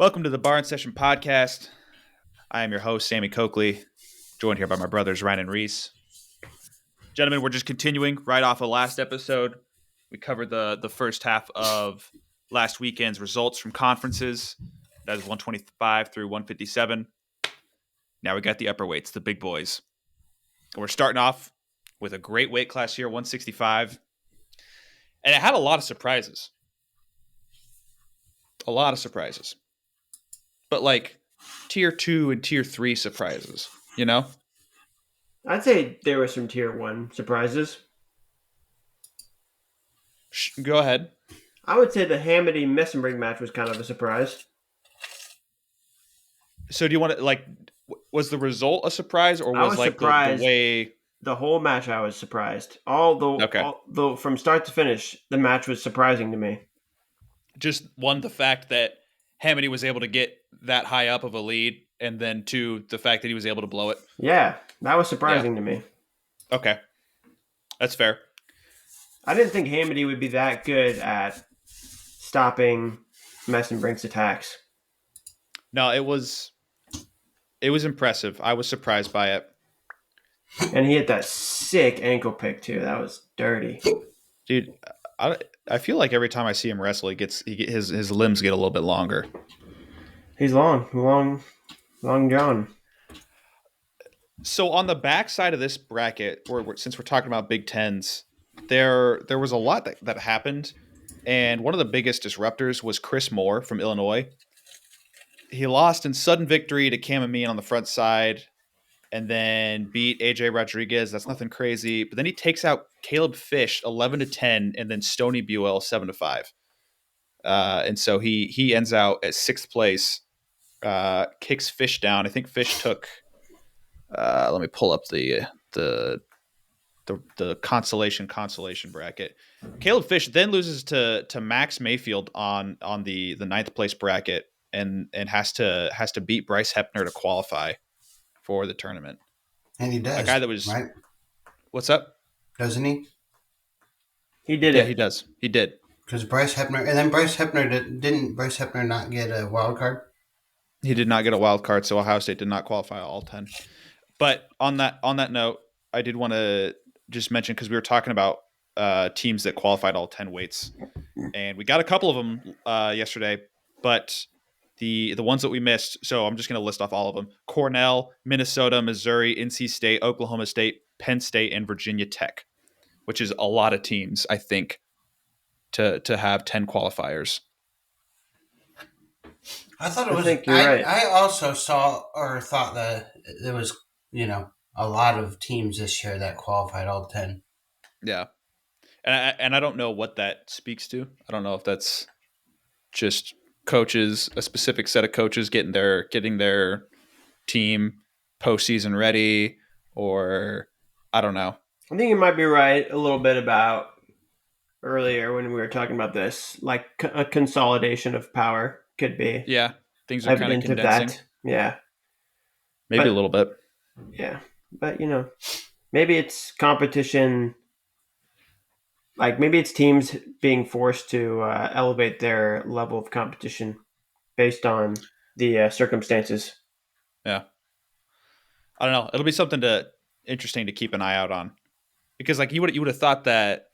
Welcome to the Bar and Session Podcast. I am your host, Sammy Coakley, joined here by my brothers, Ryan and Reese. Gentlemen, we're just continuing right off of last episode. We covered the first half of last weekend's results from conferences. That is 125 through 157. Now we got the upper weights, the big boys. And we're starting off with a great weight class here, 165. And it had a lot of surprises. But like tier 2 and tier 3 surprises, you know? I'd say there were some tier 1 surprises. Go ahead. I would say the Hamity Messenbrink match was kind of a surprise. So do you want to, was the result a surprise, or I was was like the surprised. way... The whole match, I was surprised. Although from start to finish, the match was surprising to me. Just one, the fact that Hamity was able to get that high up of a lead, and then two, the fact that he was able to blow it. Yeah, that was surprising to me. Okay. That's fair. I didn't think Hamity would be that good at stopping Messenbrink's attacks. No, it was impressive. I was surprised by it. And he hit that sick ankle pick too. That was dirty. Dude, I feel like every time I see him wrestle, his limbs get a little bit longer. He's long John. So on the back side of this bracket, since we're talking about Big Tens, there was a lot that happened, and one of the biggest disruptors was Chris Moore from Illinois. He lost in sudden victory to Cam Amin on the front side, and then beat AJ Rodriguez. That's nothing crazy, but then he takes out Caleb Fish 11-10, and then Stony Buell 7-5. And so he ends out at sixth place. Kicks Fish down. I think Fish took. Let me pull up the consolation bracket. Caleb Fish then loses to Max Mayfield on the ninth place bracket, and has to beat Bryce Hepner to qualify for the tournament. And he does. A guy that was right. What's up? Doesn't he? He did Yeah, it. he does. He did. Because Bryce Hepner didn't Bryce Hepner not get a wild card? He did not get a wild card, so Ohio State did not qualify all 10. But on that note, I did want to just mention, because we were talking about teams that qualified all 10 weights, and we got a couple of them yesterday, but the ones that we missed, so I'm just going to list off all of them: Cornell, Minnesota, Missouri, NC State, Oklahoma State, Penn State, and Virginia Tech, which is a lot of teams, I think, to have 10 qualifiers. I thought it was. think you're right. I also saw or thought that there was, a lot of teams this year that qualified all 10. Yeah. And I don't know what that speaks to. I don't know if that's just coaches, a specific set of coaches getting their team postseason ready, or I don't know. I think you might be right a little bit about earlier when we were talking about this, like a consolidation of power could be. Yeah, things are kind of condensing. Of that. Yeah. Maybe a little bit. Yeah. But, maybe it's competition. Like, maybe it's teams being forced to elevate their level of competition based on the circumstances. Yeah. I don't know. It'll be something interesting to keep an eye out on. Because, like, you would have thought that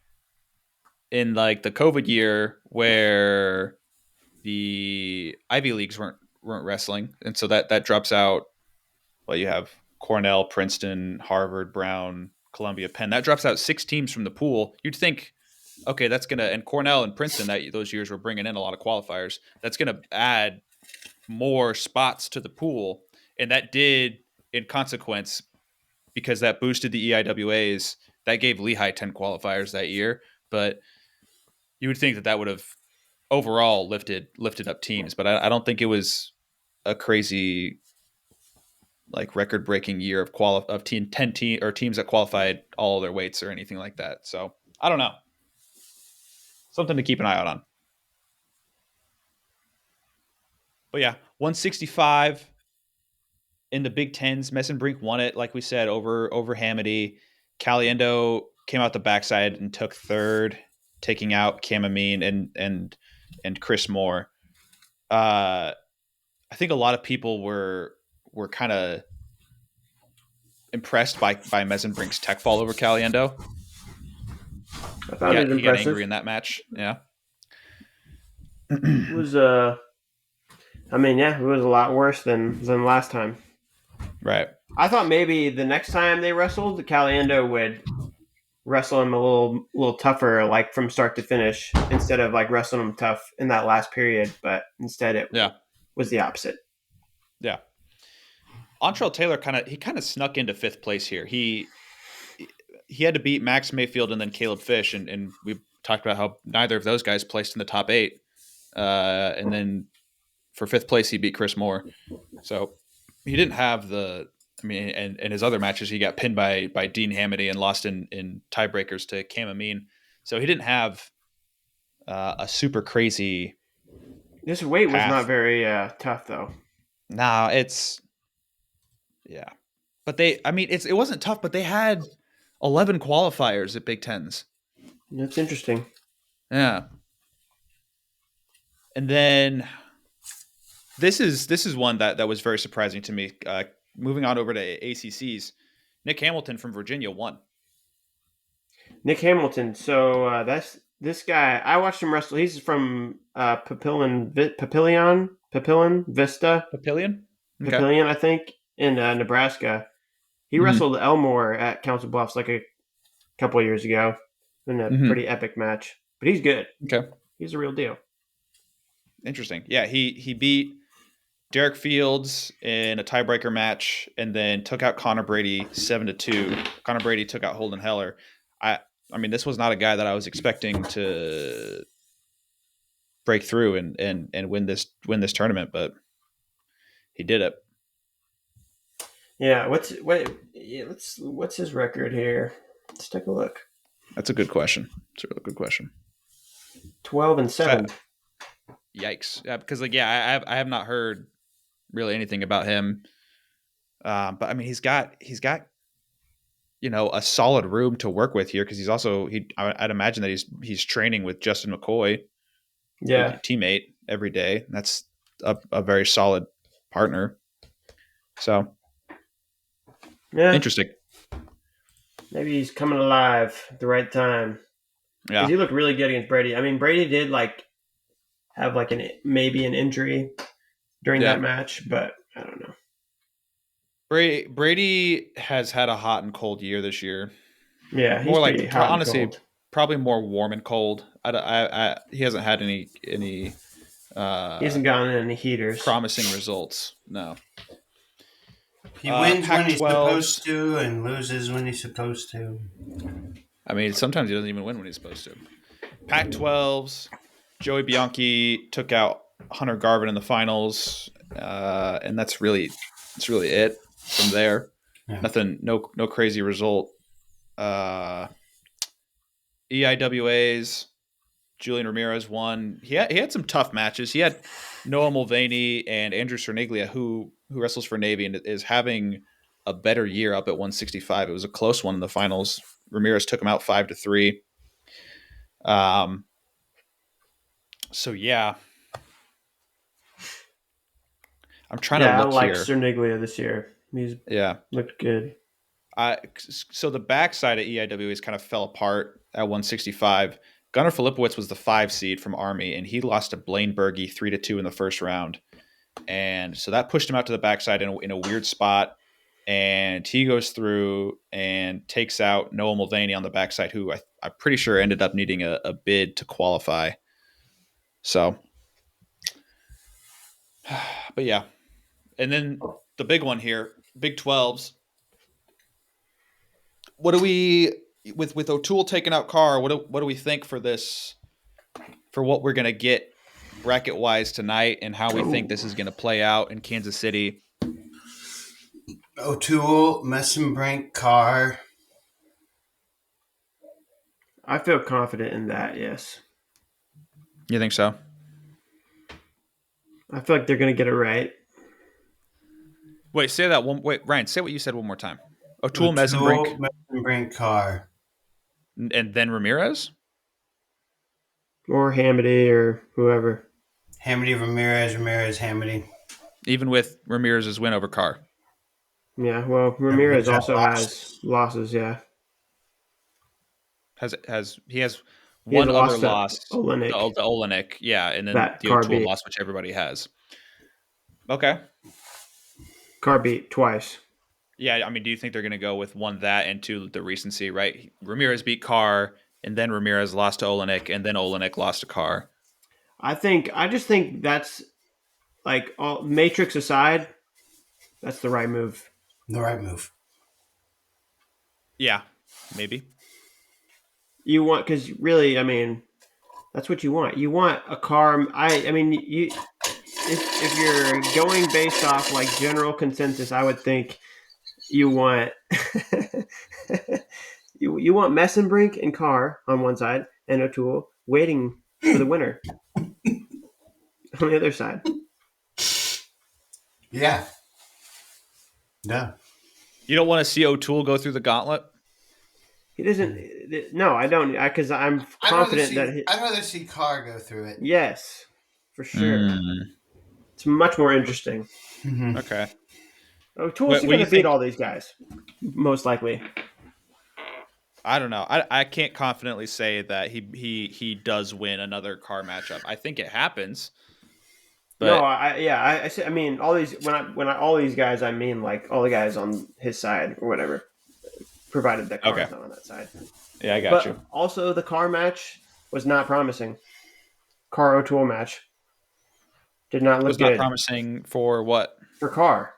in, like, the COVID year where the Ivy Leagues weren't wrestling, and so that drops out. Well, you have Cornell, Princeton, Harvard, Brown, Columbia, Penn. That drops out 6 teams from the pool. You'd think, okay, that's gonna, and Cornell and Princeton those years were bringing in a lot of qualifiers. That's gonna add more spots to the pool, and that did, in consequence, because that boosted the EIWAs. That gave Lehigh 10 qualifiers that year, but you would think that would have overall lifted up teams, but I don't think it was a crazy, like, record-breaking year of 10 teams that qualified all their weights or anything like that. So I don't know. Something to keep an eye out on. But yeah, 165 in the Big Tens. Messenbrink won it, like we said, over Hamity. Caliendo came out the backside and took third, taking out Cam Amin and Chris Moore. I think a lot of people were kind of impressed by Mesenbrink's tech fall over Caliendo. I found it He got angry impressive. in that match. Yeah. It was I mean, yeah, it was a lot worse than last time. Right. I thought maybe the next time they wrestled, Caliendo would wrestle him a little tougher, like from start to finish, instead of like wrestling him tough in that last period. But instead, it Yeah. was the opposite. Yeah. Antrell Taylor kind of snuck into fifth place here. He had to beat Max Mayfield and then Caleb Fish, and we talked about how neither of those guys placed in the top 8. And then for fifth place, he beat Chris Moore. So he didn't have the. I mean, and his other matches, he got pinned by Dean Hamity and lost in tiebreakers to Cam Amin. So he didn't have a super crazy This weight was not path. very tough, though. Nah, it's yeah. But it wasn't tough, but they had 11 qualifiers at Big Tens. That's interesting. Yeah. And then this is one that was very surprising to me. Moving on over to ACCs, Nick Hamilton from Virginia won. Nick Hamilton. So that's this guy. I watched him wrestle. He's from Papillion Vista, Papillion? Okay. Papillion, I think, in Nebraska. He Mm-hmm. wrestled Elmore at Council Bluffs like a couple of years ago in a Mm-hmm. pretty epic match. But he's good. Okay. He's a real deal. Interesting. Yeah, he beat Derek Fields in a tiebreaker match and then took out Connor Brady 7-2. Connor Brady took out Holden Heller. I mean, this was not a guy that I was expecting to break through and win this tournament, but he did it. Yeah. What's his record here? Let's take a look. That's a good question. It's a really good question. 12-7. Yikes! Yeah, because I have not heard really anything about him. But I mean, he's got a solid room to work with here because I'd imagine that he's training with Justin McCoy, Yeah. teammate every day. That's a very solid partner. So Yeah. interesting. Maybe he's coming alive at the right time. Yeah. Because he looked really good against Brady. I mean, Brady did have maybe an injury during that match, but I don't know. Brady has had a hot and cold year this year. Yeah, he's More pretty like hot honestly, and cold. probably more warm and cold. He hasn't had any He hasn't gotten any heaters. promising results. No. He wins when he's Pac-12s. supposed to and loses when he's supposed to. I mean, sometimes he doesn't even win when he's supposed to. Pac-12s. Joey Bianchi took out Hunter Garvin in the finals, and that's really it from there. Yeah. Nothing, no crazy result. EIWAs. Julian Ramirez won. He had some tough matches. He had Noah Mulvaney and Andrew Cerniglia, who wrestles for Navy and is having a better year up at 165. It was a close one in the finals. Ramirez took him out 5-3. So yeah, I'm trying to look I like here. Cerniglia this year. He's looked good. So the backside of EIWAs kind of fell apart at 165. Gunnar Filipowicz was the 5 seed from Army, and he lost to Blaine Berge 3-2 in the first round. And so that pushed him out to the backside in a weird spot. And he goes through and takes out Noah Mulvaney on the backside, who I'm pretty sure ended up needing a bid to qualify. So, but yeah. And then the big one here, Big 12s. What do we, with O'Toole taking out Carr, what do we think for this, for what we're going to get bracket-wise tonight and how we think this is going to play out in Kansas City? O'Toole, Messenbrink, Carr. I feel confident in that, yes. You think so? I feel like they're going to get it right. Wait, say that one. Wait, Ryan, say what you said one more time. O'Toole, Messenbrink, Carr. And then Ramirez? Or Hamity or whoever. Hamity, Ramirez, Hamity. even with Ramirez's win over Carr. Yeah, well, Ramirez also has losses. Yeah, He has he has one a other loss to loss, Olenek the Olenek, yeah, and then that the Carr O'Toole beat. loss, which everybody has. Okay. Carr beat twice. Yeah, I mean, do you think they're going to go with one that and two the recency, right? Ramirez beat Carr, and then Ramirez lost to Olenek, and then Olenek lost to Carr. I just think that's like all Matrix aside, that's the right move. The right move. Yeah, maybe. You want because really, I mean, that's what you want. You want a car. I mean, you if you're going based off like general consensus, I would think you want you want Messenbrink and Carr on one side, and O'Toole waiting for the winner on the other side. Yeah. Yeah. You don't want to see O'Toole go through the gauntlet? He doesn't. No, I don't. Because I'm confident that. I'd rather see Carr go through it. Yes, for sure. It's much more interesting. Mm-hmm. Okay. O'Toole's going to beat all these guys, most likely. I don't know. I can't confidently say that he does win another Carr matchup. I think it happens. But no, I mean all these all these guys, I mean like all the guys on his side or whatever, provided that Carr's not on that side. Yeah, I got you. Also, the Carr match was not promising. Carr O'Toole match did not look good. Not promising for what? For Carr.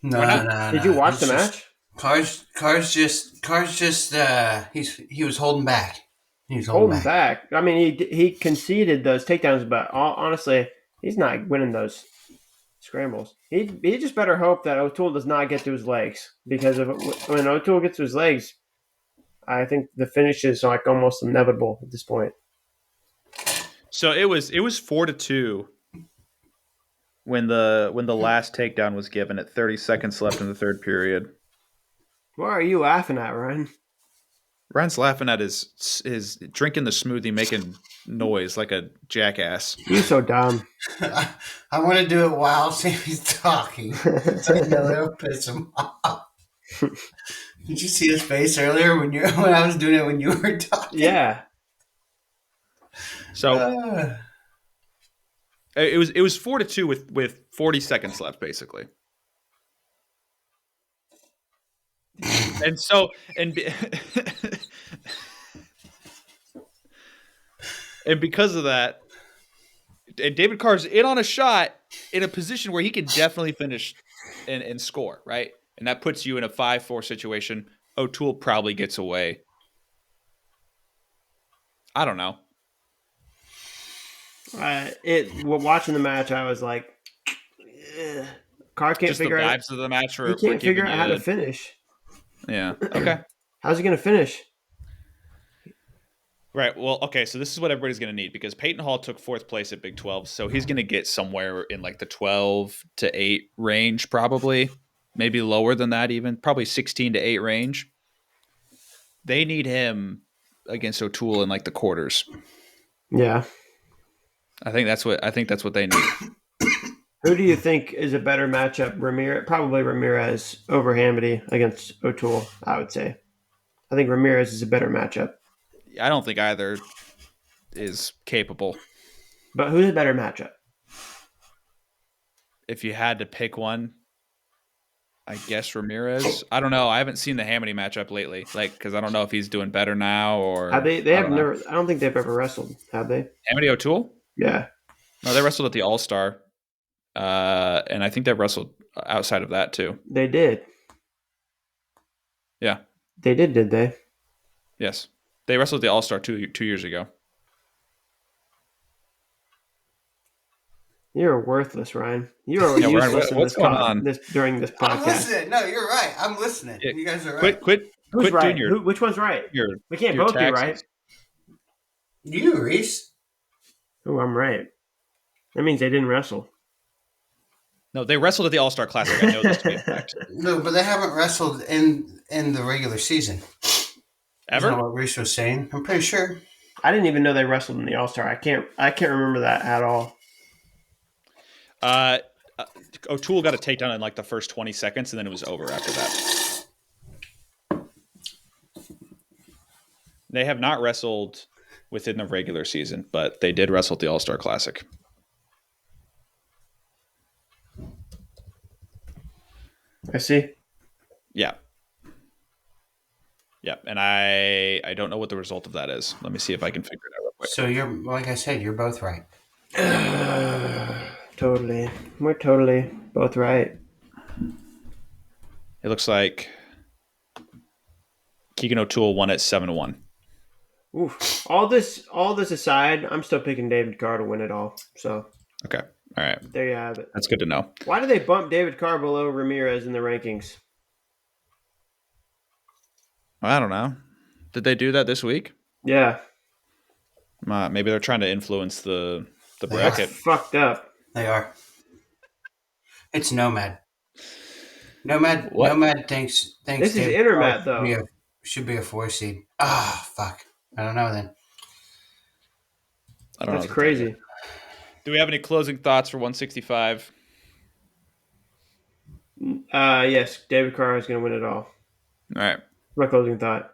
No. Did you watch the match? Carr's just he was holding back. He was holding back. I mean, he conceded those takedowns, but honestly, he's not winning those scrambles. He just better hope that O'Toole does not get to his legs, because when O'Toole gets to his legs, I think the finish is like almost inevitable at this point. So it was 4-2 when the last takedown was given at 30 seconds left in the third period. What are you laughing at, Ryan? Ryan's laughing at his drinking the smoothie, making noise like a jackass. You're so dumb. I want to do it while Sammy's talking. So I know it'll piss him off. Did you see his face earlier when I was doing it when you were talking? Yeah. So it was 4-2 with 40 seconds left, basically. And because of that, and David Carr's in on a shot in a position where he can definitely finish and score, right? And that puts you in a 5-4 situation. O'Toole probably gets away. I don't know. Watching the match, I was like, Carr can't figure out the vibes of the match. He can't figure out how to finish. Yeah. Okay. How's he going to finish? Right. Well, okay. So this is what everybody's going to need, because Peyton Hall took 4th place at Big 12. So he's going to get somewhere in like the 12-8 range, probably. Maybe lower than that even. Probably 16-8 range. They need him against O'Toole in like the quarters. Yeah. I think that's what they need. Who do you think is a better matchup? Probably Ramirez over Hamity against O'Toole, I would say. I think Ramirez is a better matchup. I don't think either is capable. But who's a better matchup? If you had to pick one, I guess Ramirez. I don't know. I haven't seen the Hamity matchup lately, because I don't know if he's doing better now or. Have they have never. I don't think they've ever wrestled. Have they? Hamity O'Toole? Yeah. No, they wrestled at the All-Star. And I think they wrestled outside of that too. They did. Yeah. They did they? Yes. They wrestled at the All-Star 2 years ago. You're worthless, Ryan. You are useless during this podcast. I'm listening. No, you're right. I'm listening. Yeah. You guys are right. Quit right? doing which one's right? We can't both be right. You, Reese. Oh, I'm right. That means they didn't wrestle. No, they wrestled at the All-Star Classic. I know this to be a fact. No, but they haven't wrestled in the regular season. Ever? Isn't that what Reese was saying? I'm pretty sure. I didn't even know they wrestled in the All-Star. I can't remember that at all. O'Toole got a takedown in like the first 20 seconds, and then it was over after that. They have not wrestled within the regular season, but they did wrestle at the All-Star Classic. I see. Yeah. Yeah, and I don't know what the result of that is. Let me see if I can figure it out real quick. So you're, like I said, you're both right. Totally. We're totally both right. It looks like Keegan O'Toole won it 7-1. Oof. All this aside, I'm still picking David Carr to win it all. So Okay. All right. there you have it. That's good to know. Why do they bump David Carr below Ramirez in the rankings? I don't know. Did they do that this week? Yeah. Maybe they're trying to influence the They bracket. Fucked up. They are. It's Nomad. Nomad thinks This is David Intermat, Carr though. should be a 4 seed. Ah, fuck. I don't know then. I don't know. That's crazy. Do we have any closing thoughts for 165? Yes, David Carr is going to win it all. All right. My closing thought.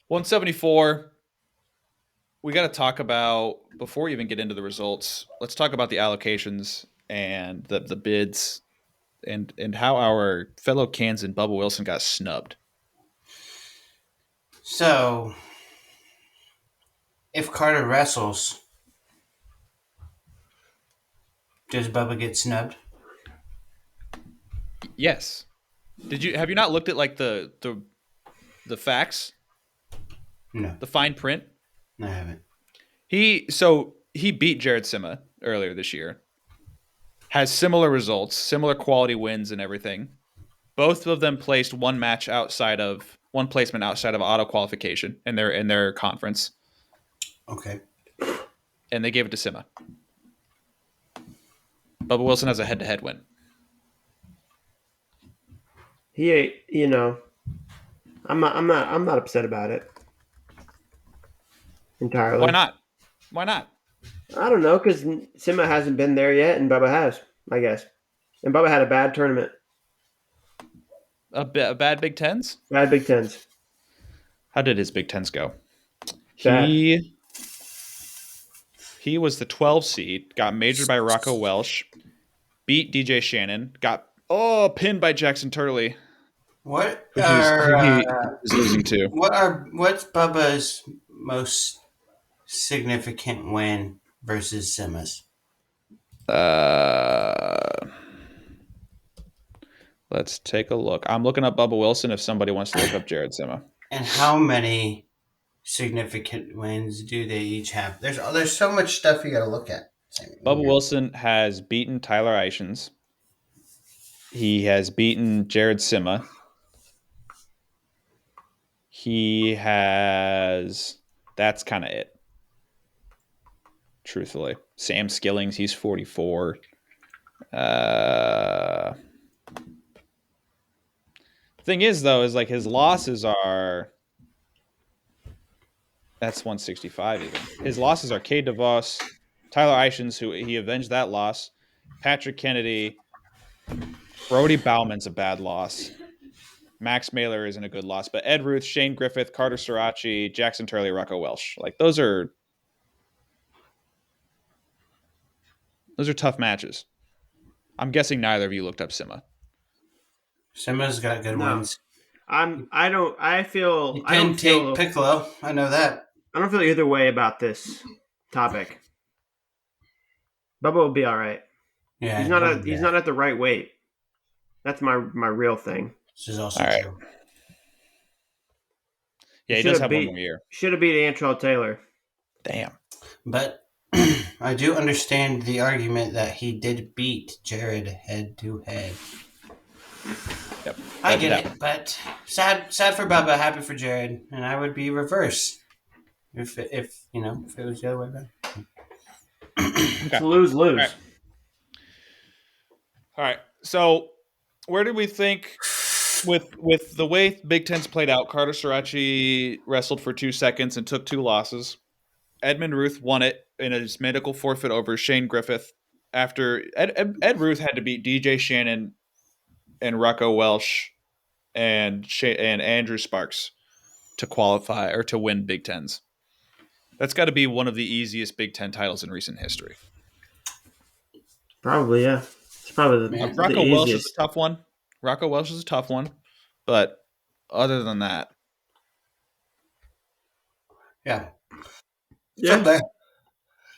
174. We got to talk about, before we even get into the results, let's talk about the allocations and the bids and how our fellow Kansan Bubba Wilson got snubbed. So, if Carter wrestles, does Bubba get snubbed? Yes. Have you not looked at like the facts? No, The fine print? I haven't. He beat Jared Sima earlier this year. Has similar results, similar quality wins and everything. Both of them placed one placement outside of auto qualification in their conference. Okay. And they gave it to Sima. Bubba Wilson has a head-to-head win. I'm not upset about it. Entirely. Why not? I don't know, because Sima hasn't been there yet, and Bubba has, I guess. And Bubba had a bad tournament. A bad Big Tens? Bad Big Tens. How did his Big Tens go? Bad. He was the 12 seed, got majored by Rocco Welsh, beat DJ Shannon, got pinned by Jackson Turley. What Who are he is losing to? what's Bubba's most significant win versus Simas? Let's take a look. I'm looking up Bubba Wilson if somebody wants to look up Jared Sima. And how many significant wins do they each have? There's so much stuff you got to look at. Bubba Wilson has beaten Tyler Eichens. He has beaten Jared Sima. That's kind of it. Truthfully. Sam Skillings, he's 44. Thing is, though, is like his losses are... That's 165 even. His losses are Cade DeVos, Tyler Eichens, who he avenged that loss, Patrick Kennedy, Brody Bauman's a bad loss. Max Mailer isn't a good loss, but Ed Ruth, Shane Griffith, Carter Starocci, Jackson Turley, Rocco Welsh. Like those are tough matches. I'm guessing neither of you looked up Sima. Sima's got good wins. I don't feel Piccolo. I know that. I don't feel either way about this topic. Bubba will be all right. Yeah, he's not at the right weight. That's my real thing. This is also right. true. Yeah, he does have one more year. Should have beat Antrell Taylor. Damn. But I do understand the argument that he did beat Jared head to head. Yep. I get it, but sad for Bubba, happy for Jared, and I would be reverse if it was the other way around. It's lose. All right. So, where did we think with the way Big Ten's played out? Carter Starocci wrestled for 2 seconds and took 2 losses. Edmund Ruth won it in a medical forfeit over Shane Griffith. after Ed Ruth had to beat DJ Shannon and Rocco Welsh and Andrew Sparks to qualify or to win Big Tens. That's got to be one of the easiest Big Ten titles in recent history. Probably, yeah. It's probably the Rocco Welsh is easiest. a tough one. But other than that, Yeah. It's Yeah. up there.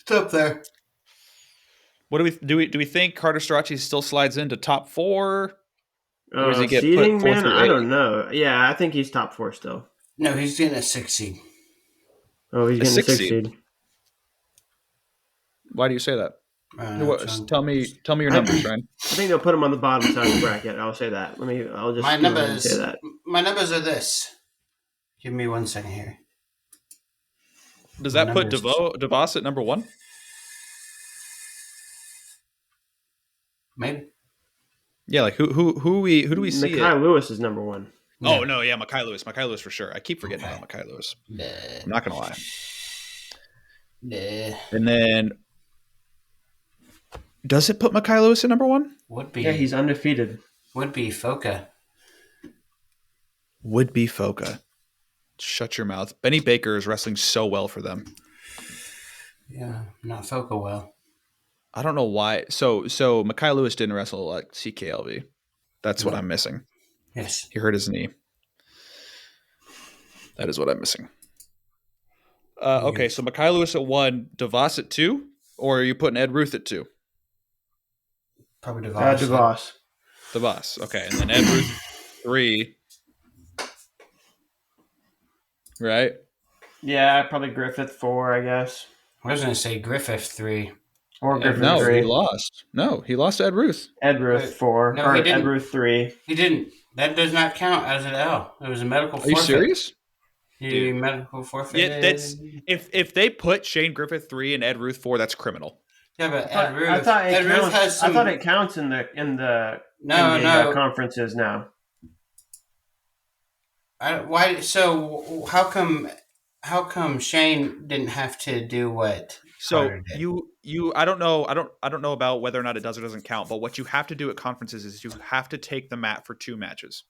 It's up there. what do we think Carter Starocci still slides into top 4, or does he get put Seeding, 4 man, through I 8? don't know. Yeah, I think he's top 4 still. No, he's getting a 6 seed. Oh, he's A getting a 6 6 seed. seed. Why do you say that? Tell me your numbers, Ryan. I think they'll put him on the bottom side of the bracket. I'll say that. I'll just My go ahead and numbers. say that. My numbers are this. Give me 1 second here. Does My that put numbers. DeVos at number 1? Maybe. Yeah, like who do we see? Mekhi Lewis is number 1. Oh no, yeah, Mekhi Lewis for sure. I keep forgetting about Mekhi Lewis. Nah. I'm not gonna lie. Nah. And then, does it put Mekhi Lewis at number 1? Would be. Yeah, he's undefeated. Would be Foca. Would be Foca. Shut your mouth. Benny Baker is wrestling so well for them. Yeah, not Foca well. I don't know why. So Mekhi Lewis didn't wrestle at CKLV. That's what I'm missing. Yes. He hurt his knee. That is what I'm missing. Okay, so Mekhi Lewis at 1, DeVos at 2, or are you putting Ed Ruth at 2? Probably DeVos. DeVos. DeVos. Okay, and then Ed Ruth 3. Right? Yeah, probably Griffith 4, I guess. I was going to say Griffith 3. Or Griffith No, 3. he lost. No, he lost to Ed Ruth. Ed Ruth 4. No, or he didn't. Ed Ruth 3. He didn't. That does not count as an L. It was a medical Are forfeit. you serious? He medical forfeit. Yeah, that's if they put Shane Griffith 3 and Ed Ruth 4, that's criminal. Yeah, but Ed Ruth. I thought it Ed Ruth counts. has some. I thought it counts in the No. conferences now. Why? So how come Shane didn't have to do what? So Carter did? you I don't know about whether or not it does or doesn't count, but what you have to do at conferences is you have to take the mat for 2 matches.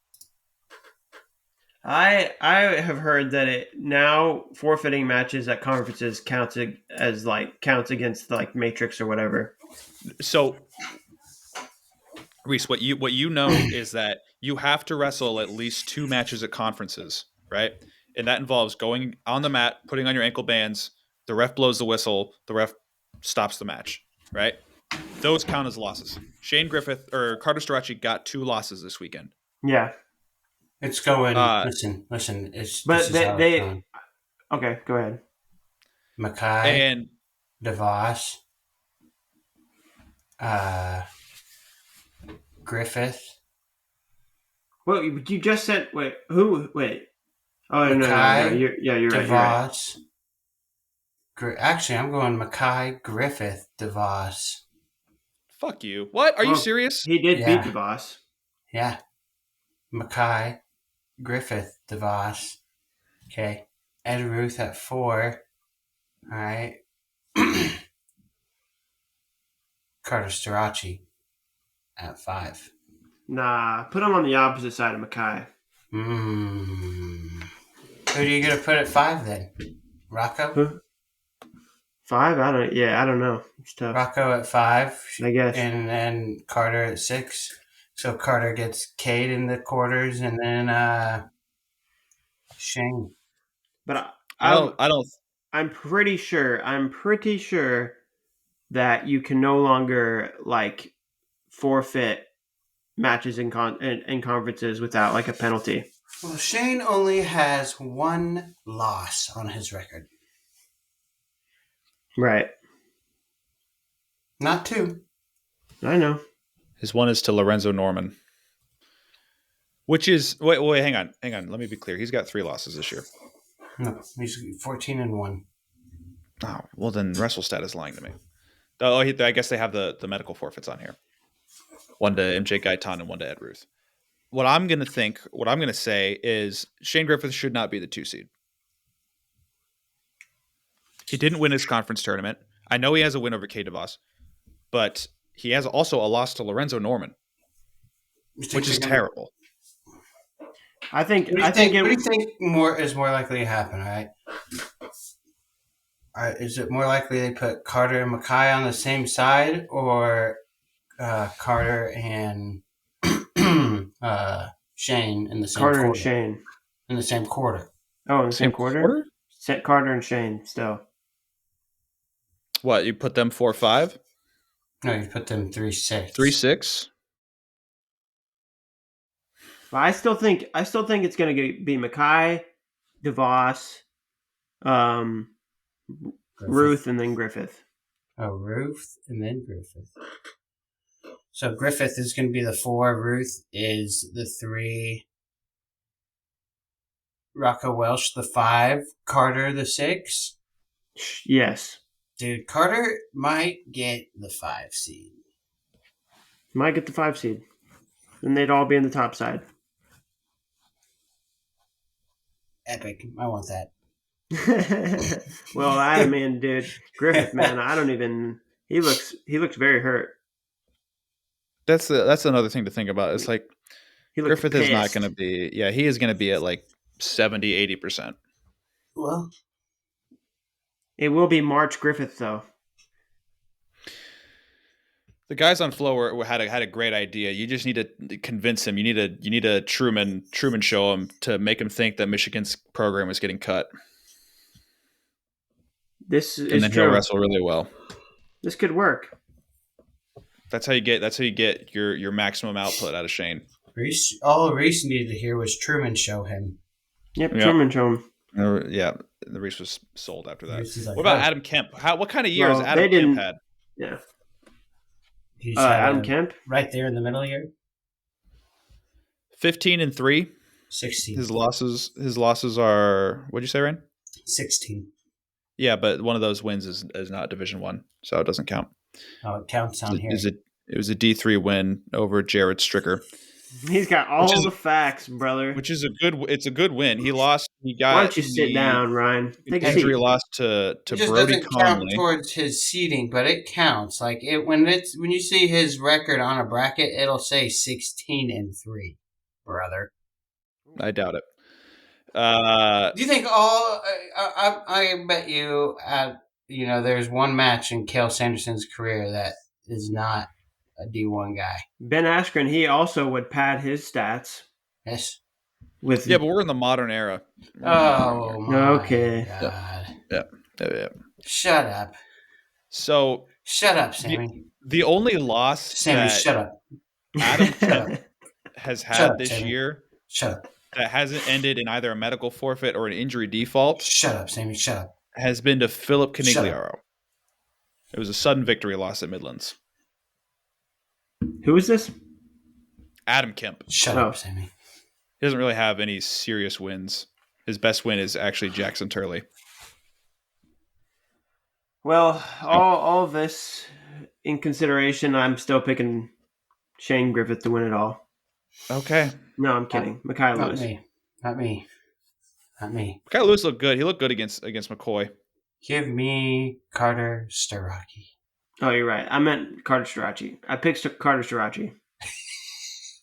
I have heard that it now forfeiting matches at conferences counts against like Matrix or whatever. So Reese, what you know is that you have to wrestle at least 2 matches at conferences, right? And that involves going on the mat, putting on your ankle bands, the ref blows the whistle, the ref stops the match, right? Those count as losses. Shane Griffith or Carter Starocci got 2 losses this weekend. Yeah. It's going. Listen. It's But this is how it's going. Okay, go ahead. Mekhi And DeVos, Griffith. Well, you just said who? Wait. Oh no, Mekhi, you're right. DeVos. Actually, I'm going Mekhi, Griffith, DeVos. fuck you. What? Are you serious? He did Yeah. beat the boss. Yeah. Mekhi, Griffith, DeVos. Okay. Ed Ruth at 4. All right. Carter Starocci at 5. Nah, put him on the opposite side of Mekhi. Who are you going to put at 5 then? Rocco? 5? I don't know. It's tough. Rocco at 5. I guess. And then Carter at 6. So Carter gets Cade in the quarters and then Shane. But I'm pretty sure that you can no longer like forfeit matches in conferences without like a penalty. Well, Shane only has 1 loss on his record. Right. Not 2. I know. His one is to Lorenzo Norman. Which is wait, hang on. Let me be clear. He's got 3 losses this year. No, he's 14-1. Oh, well then WrestleStat is lying to me. Oh, I guess they have the medical forfeits on here. 1 to MJ Gaitan and 1 to Ed Ruth. What I'm going to say is Shane Griffith should not be the 2 seed. He didn't win his conference tournament. I know he has a win over K. DeVos. but he has also a loss to Lorenzo Norman, which is terrible. I think. What do you think is more likely to happen? All right, is it more likely they put Carter and Mackay on the same side, or Carter and Shane in the same Carter quarter? and Shane in the same quarter. Oh, in the same quarter? Set Carter and Shane still. What, you put them 4-5? No, you put them 3-6. 3-6? But I still think it's going to be Mackay, DeVos, Ruth, and then Griffith. Oh, Ruth and then Griffith. So Griffith is going to be the 4. Ruth is the 3. Rocco Welsh the 5. Carter the 6. Yes. Dude, Carter might get the 5 seed. Might get the 5 seed. Then they'd all be in the top side. Epic. I want that. Well, dude, Griffith, man, I don't even. He looks very hurt. That's another thing to think about. It's like Griffith is not going to be. Yeah, he is going to be at like 70-80%. Well, it will be March Griffith though. The guys on Flow had a great idea. You just need to convince him. You need a Truman show him to make him think that Michigan's program is getting cut. This is and then true. He'll wrestle really well. This could work. That's how you get your maximum output out of Shane. All Reese needed to hear was Truman show him. Yep. Truman show him. Yeah, the Reese was sold after that. Like, what about Adam Kemp? What kind of year has Adam Kemp had? Yeah. Adam Kemp right there in the middle here. 15-3. 16. His losses are, what'd you say, Ryan? 16. Yeah, but one of those wins is not Division 1, so it doesn't count. Oh, it counts on here. It was a D3 win over Jared Stricker. He's got all the facts, brother. Which is a good win. He lost. Why don't you sit down, Ryan? Injury loss to it just Brody doesn't Conley. Count towards his seeding, but it counts. Like when you see his record on a bracket, it'll say 16-3, brother. I doubt it. Do you think all? I bet you. There's one match in Cale Sanderson's career that is not a D1 guy. Ben Askren, he also would pad his stats. Yes. But we're in the modern era. Oh my okay. God. Yeah. Shut up. So shut up, Sammy. The only loss Sammy, shut up. Adam has had this Sammy. Year. Shut up. That hasn't ended in either a medical forfeit or an injury default. Shut up, Sammy. Shut up. Has been to Philip Canigliaro. It was a sudden victory loss at Midlands. Who is this? Adam Kemp. Shut up, Sammy. He doesn't really have any serious wins. His best win is actually Jackson Turley. Well, all of this in consideration, I'm still picking Shane Griffith to win it all. Okay. No, I'm kidding. Mackay Lewis. Not me. Mackay Lewis looked good. He looked good against McCoy. Give me Carter Starocci. Oh, you're right. I meant Carter Starocci. I picked Carter Starocci.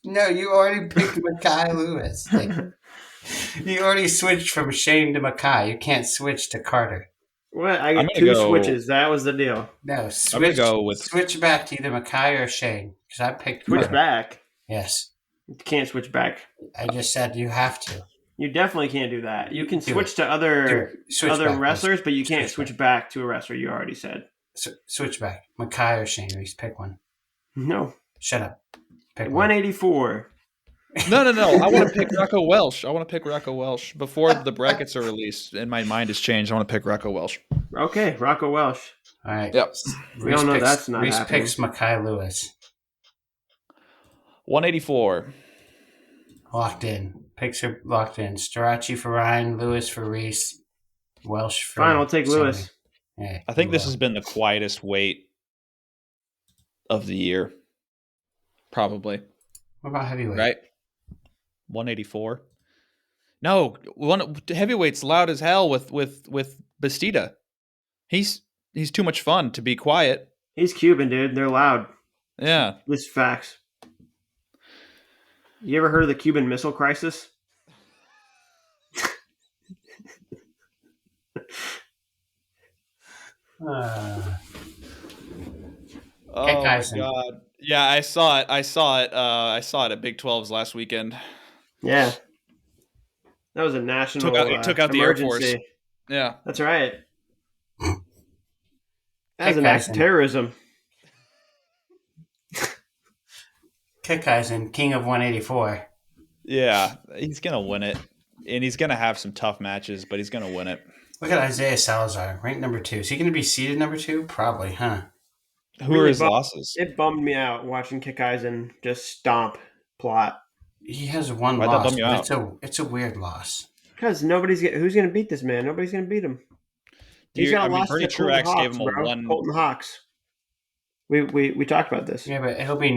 No, you already picked Mackay Lewis. You already switched from Shane to Mackay. You can't switch to Carter. What? I got two switches. That was the deal. No, switch back to either Mackay or Shane. Because I picked Switch Carter. back? Yes. You can't switch back. I just said you have to. You definitely can't do that. You can switch to other wrestlers, but you can't switch back to a wrestler you already said. Switch back. Mackay or Shane Reese. Pick one. No. Shut up. Pick 184. No. I want to pick Rocco Welsh. Before the brackets are released and my mind has changed, I want to pick Rocco Welsh. Okay, Rocco Welsh. All right. Yep. We all know that's not Reese happening. picks Mackay Lewis. 184. Locked in. Picks are locked in. Starocci for Ryan, Lewis for Reese, Welsh for Fine, I'll take Sammy. Lewis. Yeah, I think this has been the quietest weight of the year. Probably. What about heavyweight? Right? 184. No, heavyweight's loud as hell with Bastida. He's too much fun to be quiet. He's Cuban, dude. They're loud. Yeah. This is facts. You ever heard of the Cuban Missile Crisis? Oh my Keckeisen. god. Yeah, I saw it. I saw it at Big 12s last weekend. Yeah. That was a national Took out the Air Force. emergency. Yeah. That's right. That was an act of Keckeisen. terrorism. Keckeisen, king of 184. Yeah, he's gonna win it, and he's gonna have some tough matches, but he's gonna win it. Look at Isaiah Salazar, ranked number 2. Is he going to be seeded number 2? Probably, huh? Who are his losses? It bummed me out watching Keckeisen just stomp plot. He has one Why'd that loss, bum you but out? it's a weird loss. Because who's going to beat this man? Nobody's going to beat him. He's got a loss Bernie to Colton Truax gave Hawks, him a bro. one. Colton Hawks. We talked about this. Yeah, but it'll be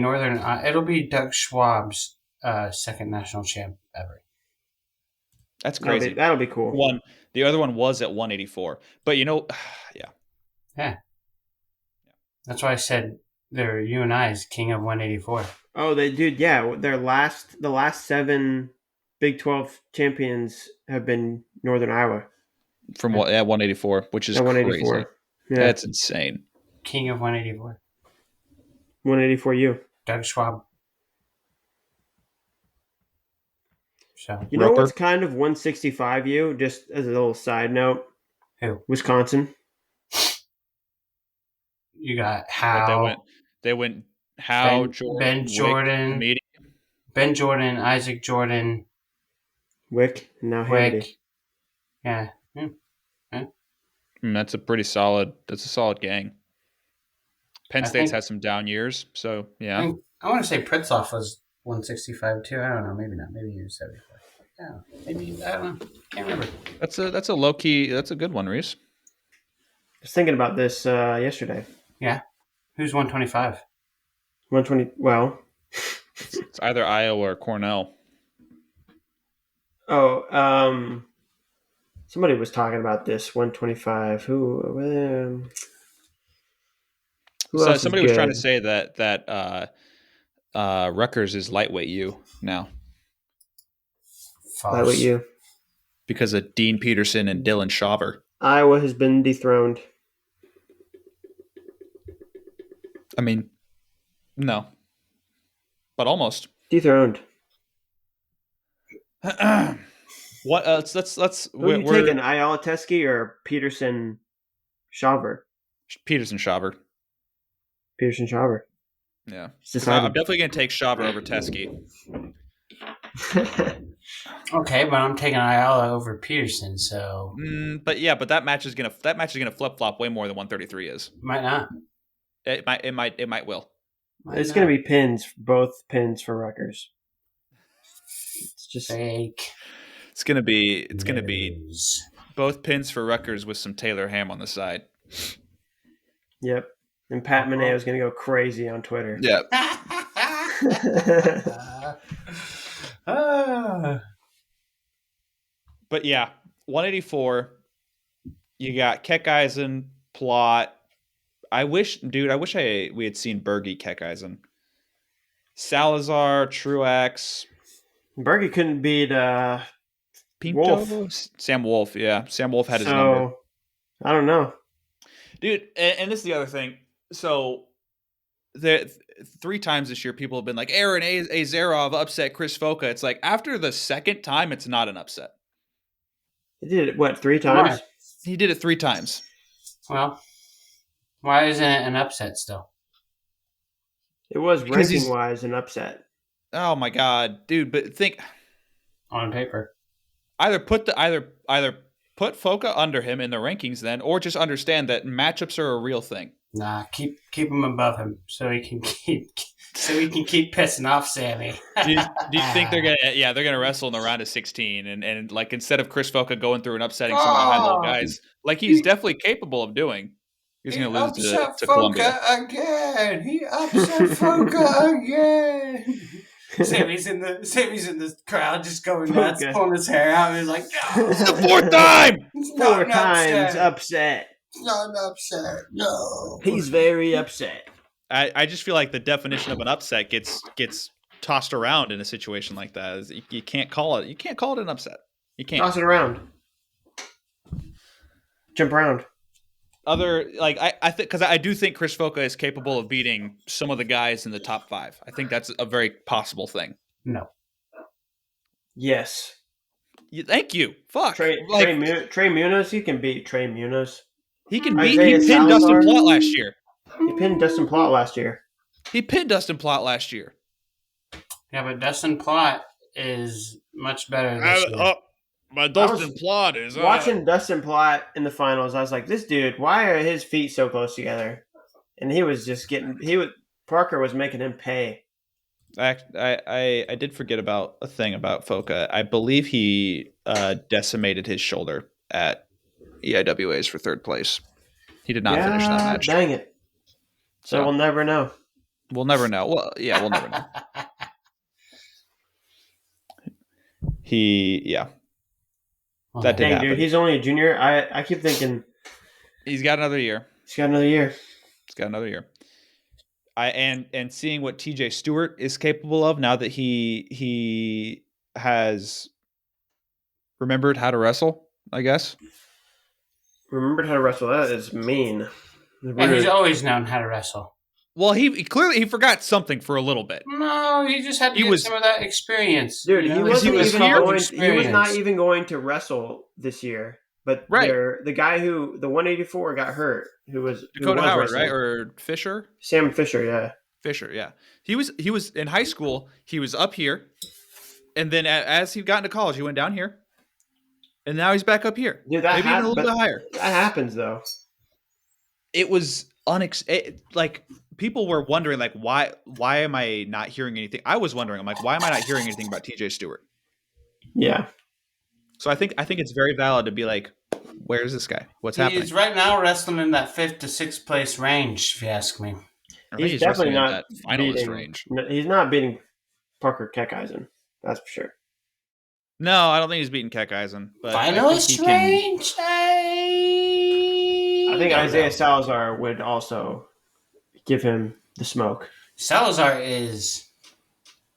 Doug Schwab's second national champ ever. That's crazy. That'll be cool. The other one was at 184, but Yeah. That's why I said they're UNI's king of 184. Oh, yeah. The last 7 Big 12 champions have been Northern Iowa. From what at 184, which is at 184. crazy. Yeah. That's insane. King of 184. 184U. Doug Schwab. So You know Roper? what's kind of 165U? Just as a little side note. Who? Wisconsin. You got But Howe. they went Howe, Ben Jordan, Wick, Ben Jordan, Isaac Jordan, Wick, and now Wick. Hannity. Yeah. That's a solid gang. Penn State's had some down years, so yeah. I want to say Pritzloff was 165 too. I don't know. Maybe not. Maybe he was 74. Yeah. Maybe, I don't know. Can't remember. That's a low key. That's a good one, Reese. I was thinking about this yesterday. Yeah. Who's 125? 120. Well, It's either Iowa or Cornell. Somebody was talking about this 125. Who So else somebody is was trying to good? say that Rutgers is lightweight U now False. That what you? because of Dean Peterson and Dylan Shaver. Iowa has been dethroned. I mean, no, but almost. Dethroned. What? Let's. Who are you taking? Iolateski or Peterson Shaver? Peterson Shaver. Peterson Shaver. Yeah, It's I'm decided. definitely gonna take Shaver over Teskey. Okay, but I'm taking Ayala over Peterson, so But that match is gonna flip flop way more than 133 is. might not. It might will. It's going to be both pins for Rutgers. It's just fake. It's gonna be news. both pins for Rutgers with some Taylor Ham on the side. Yep. And Pat Mineo is going to go crazy on Twitter. Yeah. But yeah, 184. You got Keckeisen, Plot. I wish we had seen Berge Keckeisen. Salazar, Truax, Berge couldn't beat Pinto, Wolf. Sam Wolf. Yeah, Sam Wolf had his number. I don't know. Dude, and this is the other thing. So, 3 times this year, people have been like, Aaron Azarov upset Chris Foca. It's like, after the second time, it's not an upset. He did it, what, 3 times? Why? He did it 3 times. Well, why isn't it an upset still? It was Because ranking-wise an upset. Oh my god, dude! But think On paper. either put Foca under him in the rankings then, or just understand that matchups are a real thing. Nah, keep him above him so he can keep pissing off Sammy. Do you think they're gonna wrestle in the round of 16 and like instead of Chris Foca going through and upsetting some of the high level guys, like he's definitely capable of doing, he's gonna lose to Columbia. Again. He upset Foca again. Sammy's in the crowd just going nuts, Foca. pulling his hair out. He's like, no, It's the 4th time. Four times upset. Not upset. No. He's very upset. I just feel like the definition of an upset gets tossed around in a situation like that. You can't call it. You can't call it an upset. You can't. Toss it around. Jump around. Other like I think because I do think Chris Foca is capable of beating some of the guys in the top 5. I think that's a very possible thing. No. Yes. Thank you. Fuck. Trey Munoz, he can beat Trey Munoz. He can beat. Isaiah He pinned Salazar. Dustin Plott last year. He pinned Dustin Plott last year. Yeah, but Dustin Plott is much better this year. But Dustin Plott is watching Dustin Plott in the finals. I was like, this dude, why are his feet so close together? And he was just Parker was making him pay. I did forget about a thing about Foca. I believe he decimated his shoulder at EIWAs for 3rd place. He did not finish that match. Dang it. So we'll never know. We'll never know. Well, yeah, we'll never know. That didn't happen. Dude, he's only a junior. I keep thinking he's got another year. And seeing what TJ Stewart is capable of now that he has remembered how to wrestle, I guess. Remembered how to wrestle. That is mean. And he's always known how to wrestle. Well, he clearly forgot something for a little bit. No, he just had to get some of that experience. Dude, he was not even going to wrestle this year. But the guy the 184 got hurt, who was Dakota Howard, right? Or Fisher? Sam Fisher, yeah. Fisher, yeah. He was in high school. He was up here, and then as he got into college, he went down here, and now he's back up here. Dude, maybe even a little bit higher. That happens though. It was like people were wondering, like, why am I not hearing anything? I was wondering, I'm like, why am I not hearing anything about TJ Stewart? Yeah. So I think it's very valid to be like, where's this guy? What's happening? He's right now wrestling in that 5th to 6th place range, if you ask me. He's definitely not that finalist range. He's not beating Parker Keckeisen. That's for sure. No, I don't think he's beating Keckeisen. But finalist range. I think Isaiah Salazar would also give him the smoke. Salazar is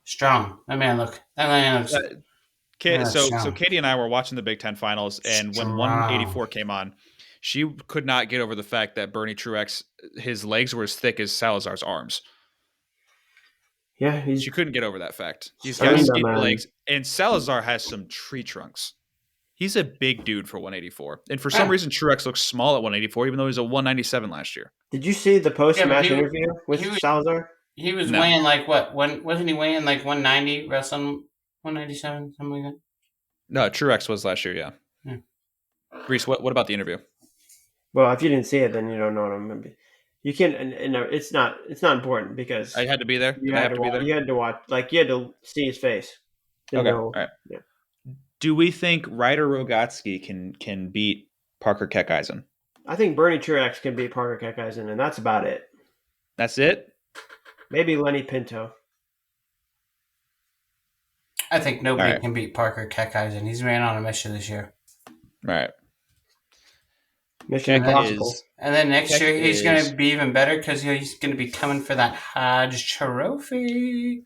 strong. That man looks. So Katie and I were watching the Big Ten finals, and when 184 came on, she could not get over the fact that Bernie Truex, his legs were as thick as Salazar's arms. Yeah, she couldn't get over that fact. He's got skinny legs, and Salazar has some tree trunks. He's a big dude for 184, and for some reason, Truex looks small at 184, even though he was a 197 last year. Did you see the post-match interview with Salazar? He was weighing like what? Wasn't he weighing like 190 wrestling? 197, something like that? No, Truex was last year, yeah. Reese, what about the interview? Well, if you didn't see it, then you don't know what I'm going to be. You can, it's not important because I had to be there. You had to be there. You had to watch, you had to see his face. Okay, all right. Yeah. Do we think Ryder Rogatsky can beat Parker Keckeisen? I think Bernie Truex can beat Parker Keckeisen, and that's about it. That's it? Maybe Lenny Pinto. I think nobody can beat Parker Keckeisen. He's ran on a mission this year. All right. Mission Impossible. And then next year he's going to be even better because he's going to be coming for that Hodge trophy.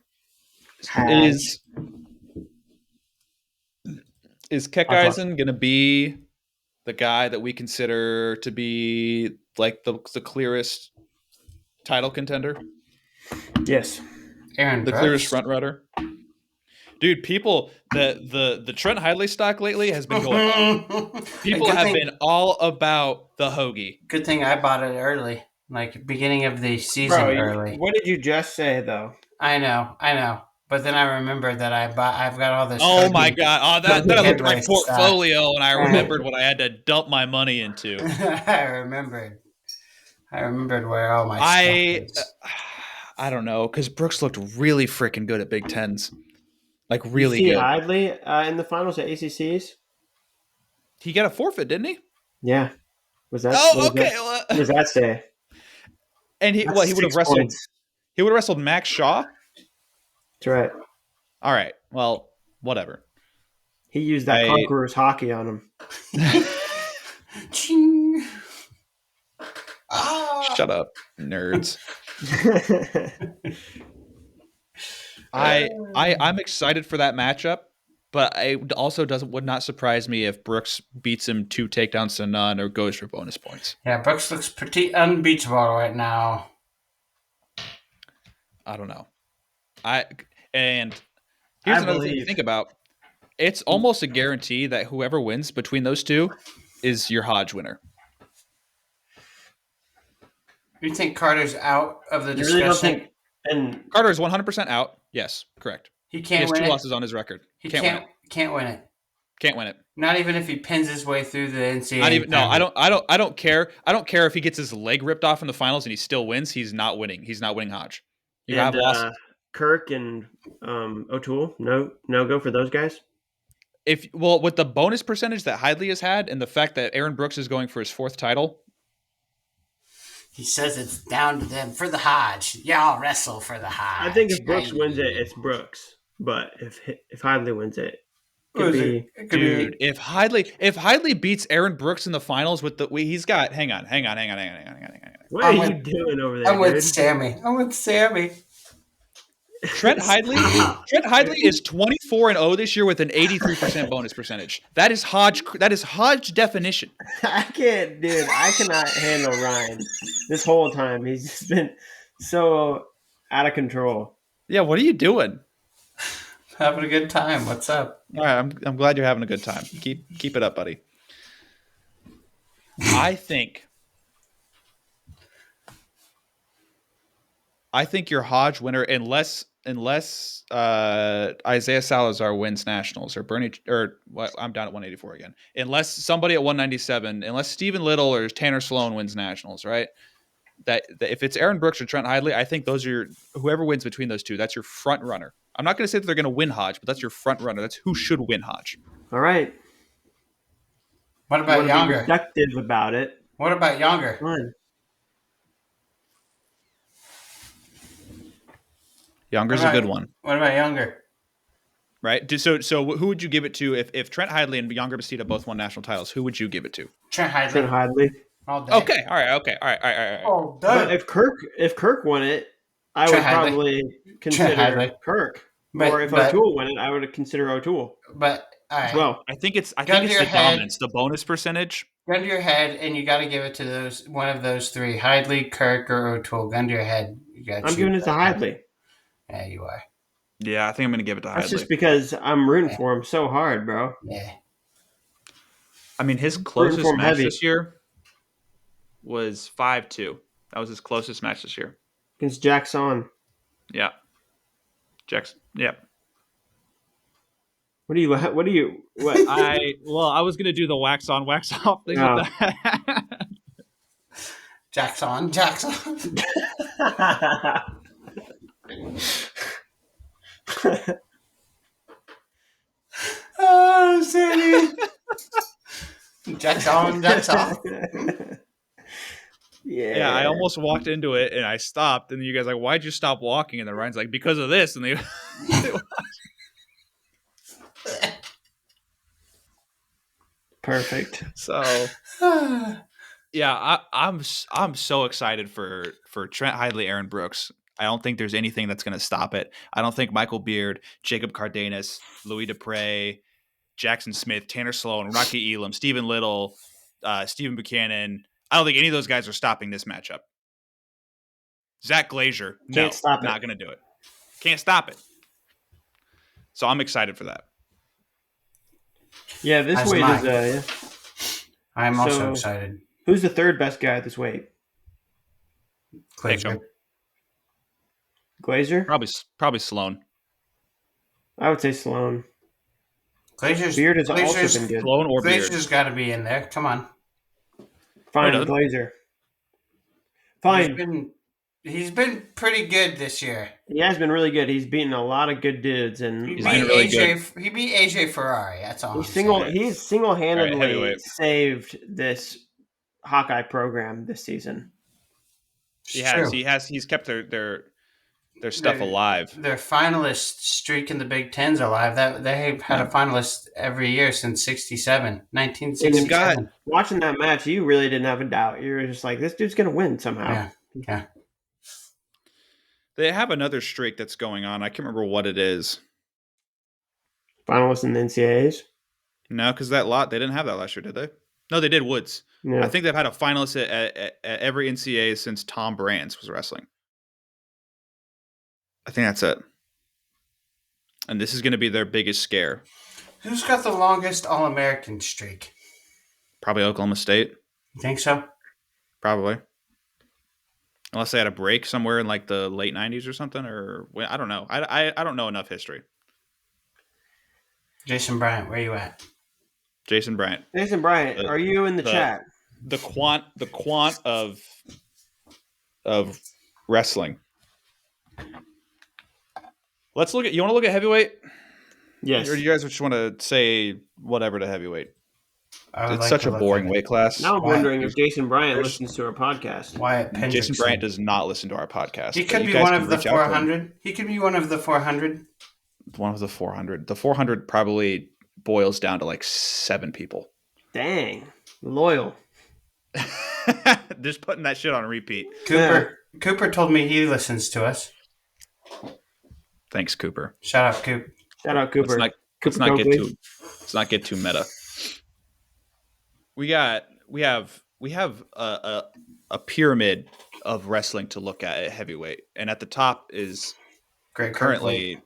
Is Keckeisen going to be the guy that we consider to be like the clearest title contender? Yes. Aaron the clearest front runner. Dude, people, the Trent Hidley stock lately has been going up. People have been all about the hoagie. Good thing I bought it early, like beginning of the season early. What did you just say, though? I know. But then I remembered that I've got all this. Oh my god! Oh, that I looked at my portfolio and I remembered what I had to dump my money into. I remembered where all my stuff is. I don't know, because Brooks looked really freaking good at Big Tens. Like, really good. Hidley in the finals at ACCs? He got a forfeit, didn't he? Yeah. Was that? Okay. What does that say? And he would have wrestled. Points. He would have wrestled Max Shaw. That's right. All right. Well, whatever. He used that Conqueror's hockey on him. Shut up, nerds. I'm excited for that matchup, but it also would not surprise me if Brooks beats him 2 takedowns to none or goes for bonus points. Yeah, Brooks looks pretty unbeatable right now. I don't know. Here's another thing to think about. It's almost a guarantee that whoever wins between those two is your Hodge winner. You think Carter's out of the discussion? You really don't think? And Carter is 100% out. Yes, correct. He can't He has win 2 it. losses on his record. He can't win it. Can't win it. Not even if he pins his way through the NCAA. Not even. No, I don't care. I don't care if he gets his leg ripped off in the finals and he still wins. He's not winning. He's not winning Hodge. You have losses. Kirk and O'Toole, no go for those guys. With the bonus percentage that Hidley has had and the fact that Aaron Brooks is going for his 4th title. He says it's down to them for the Hodge. Y'all wrestle for the Hodge. I think if Brooks wins it, it's Brooks. But if Hidley wins it, could be. Dude, if Hidley beats Aaron Brooks in the finals with the he's got. Hang on. What are you doing over there? I'm with Sammy. Trent Hidley is 24-0 this year with an 83% bonus percentage. That is Hodge definition. I cannot handle Ryan this whole time. He's just been so out of control. Yeah, what are you doing? Having a good time. What's up? All right, I'm glad you're having a good time. Keep it up, buddy. I think your Hodge winner, unless Isaiah Salazar wins nationals or Bernie I'm down at 184 again. Unless somebody at 197, unless Stephen Little or Tanner Sloan wins nationals, right? That if it's Aaron Brooks or Trent Hidley, I think those are whoever wins between those two. That's your front runner. I'm not going to say that they're going to win Hodge, but that's your front runner. That's who should win Hodge. All right. What about Yonger? Reductive about it. What about Yonger? Fun. Yonger's a good one. What about Yonger? Right. So who would you give it to if Trent Hidley and Yonger Bastida both won national titles? Who would you give it to? Trent Hidley. All day. Okay. All right. All day. But if Kirk won it, I would probably consider Kirk. Or if O'Toole won it, I would consider O'Toole. But all right. Well, I think it's the dominance, the bonus percentage. Gun to your head, and you got to give it to one of those 3: Hidley, Kirk, or O'Toole. Gun to your head. I'm giving it to Hidley. Yeah, you are. Yeah, I think I'm going to give it to Hidley. That's just because I'm rooting for him so hard, bro. Yeah. I mean, his closest match this year was 5-2. That was his closest match this year. Against Jackson. Yeah. Jackson. Yeah. What? I was going to do the wax on, wax off thing with that. Jackson. Oh, Sammy. Jackson. Yeah, I almost walked into it and I stopped, and you guys like, why'd you stop walking? And then Ryan's like, because of this, and they Perfect. So yeah, I'm so excited for Trent Hidley, Aaron Brooks. I don't think there's anything that's going to stop it. I don't think Michael Beard, Jacob Cardenas, Louis Dupre, Jackson Smith, Tanner Sloan, Rocky Elam, Stephen Little, Stephen Buchanan. I don't think any of those guys are stopping this matchup. Zach Glazier, not going to do it. Can't stop it. So I'm excited for that. Yeah, this weight is. I'm also excited. Who's the third best guy at this weight? Glazier? Probably Sloan. I would say Sloan. Beard has also been good. Sloan or Glazier's got to be in there. Come on. Fine, Glazier. Fine. He's been pretty good this year. He has been really good. He's beaten a lot of good dudes, and he beat AJ Ferrari. That's all. He's single-handedly saved this Hawkeye program this season. He has. He's kept their their stuff alive. Their finalist streak in the Big Ten's alive. That they had a finalist every year since 1967. Watching that match, you really didn't have a doubt. You were just like, this dude's going to win somehow. Yeah. They have another streak that's going on. I can't remember what it is. Finalists in the NCAAs? No, because they didn't have that last year, did they? No, they did. Woods. Yeah. I think they've had a finalist at every NCAA since Tom Brands was wrestling. I think that's it. And this is going to be their biggest scare. Who's got the longest All-American streak? Probably Oklahoma State. You think so? Probably. Unless they had a break somewhere in like the late 90s or something, or I don't know. I don't know enough history. Jason Bryant, where you at? Jason Bryant, are you in the chat? The quant of wrestling. Let's look at. You want to look at heavyweight? Yes. Or do you guys just want to say whatever to heavyweight? It's such a boring weight class. Now I'm wondering if Jason Bryant listens to our podcast. Wyatt Pendrickson. Jason Bryant does not listen to our podcast. He could be one of the 400. He could be one of the 400. One of the 400. The 400 probably boils down to like 7 people. Dang. Loyal. Just putting that shit on repeat. Cooper told me he listens to us. Thanks, Cooper. Shout out, Coop. Shout out, Cooper. Let's not get too meta. We have a pyramid of wrestling to look at heavyweight, and at the top is Greg Kirkfleet,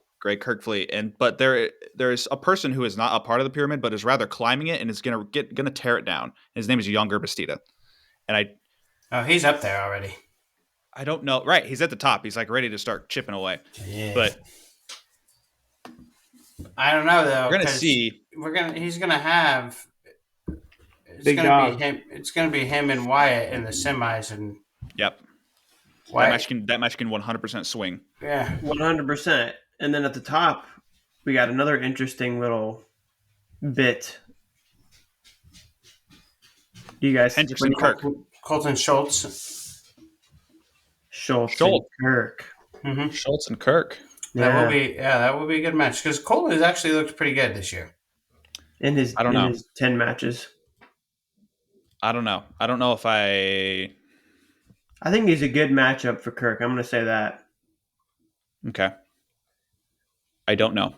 but there's a person who is not a part of the pyramid, but is rather climbing it and is gonna tear it down. His name is Yonger Bastida, and he's up there already. I don't know. Right, he's at the top. He's like ready to start chipping away. Yeah. But I don't know though. We're gonna see. He's gonna have. It's gonna be him and Wyatt in the semis, and yep. Wyatt. That match can 100% swing. Yeah, 100%. And then at the top, we got another interesting little bit. You guys, Hendrickson Kirk, Colton Schultz and Kirk. Mm-hmm. Schultz and Kirk. That will be a good match because Colton has actually looked pretty good this year. In his 10 matches. I don't know. I don't know if I think he's a good matchup for Kirk. I'm going to say that. Okay. I don't know.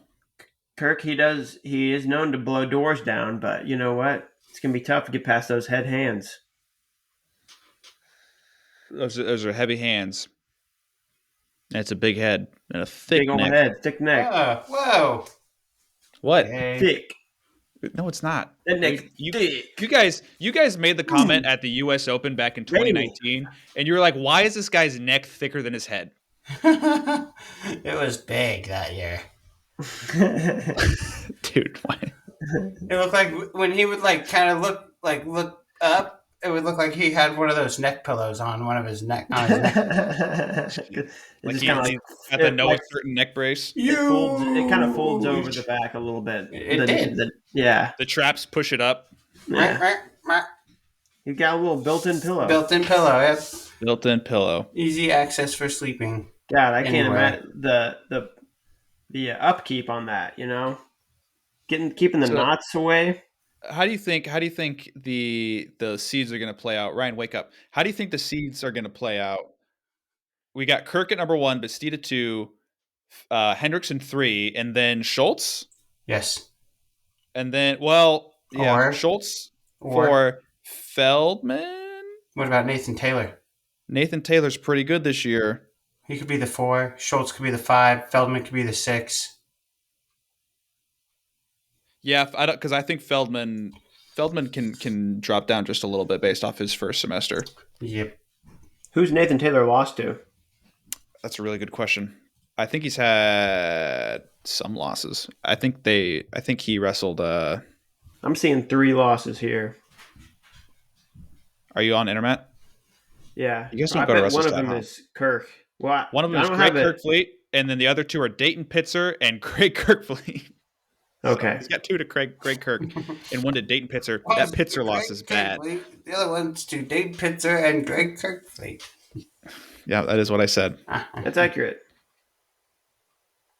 Kirk, he is known to blow doors down, but you know what? It's going to be tough to get past those hands. Those are heavy hands. And it's a big head and a thick neck. Head, thick neck. Whoa. What? Thick. No, it's not. That neck thick. You guys made the comment at the U.S. Open back in 2019, and you were like, "Why is this guy's neck thicker than his head?" It was big that year. Dude, why? It looked like when he would kind of look up, it would look like he had one of those neck pillows on one of his neck. On his neck. Like he had the Noah certain neck brace. It kind of folds over the back a little bit. It did. The traps push it up. Yeah. You got a little built-in pillow. Yep. Built-in pillow. Easy access for sleeping. God, I can't imagine the upkeep on that. You know, keeping the knots away. How do you think the seeds are going to play out? Ryan, wake up. How do you think the seeds are going to play out? We got Kirk at number 1, Bastida 2, Hendrickson 3, and then Schultz? Yes. And then, Schultz for Feldman? What about Nathan Taylor? Nathan Taylor's pretty good this year. He could be the 4. Schultz could be the 5. Feldman could be the 6. Yeah, because I think Feldman can drop down just a little bit based off his first semester. Yep. Who's Nathan Taylor lost to? That's a really good question. I think he's had some losses. I think he wrestled. I'm seeing 3 losses here. Are you on Internet? Yeah. You guys don't go to WrestleStat. One of them is Kirk. Well, one of them is Greg Kirkfleet, and then the other 2 are Dayton Pitzer and Greg Kirkfleet. Okay. So he's got 2 to Greg Kirk and 1 to Dayton Pitzer. That Pitzer loss is bad. The other one's to Dayton Pitzer and Greg Kirkfleet. Yeah, that is what I said. That's accurate.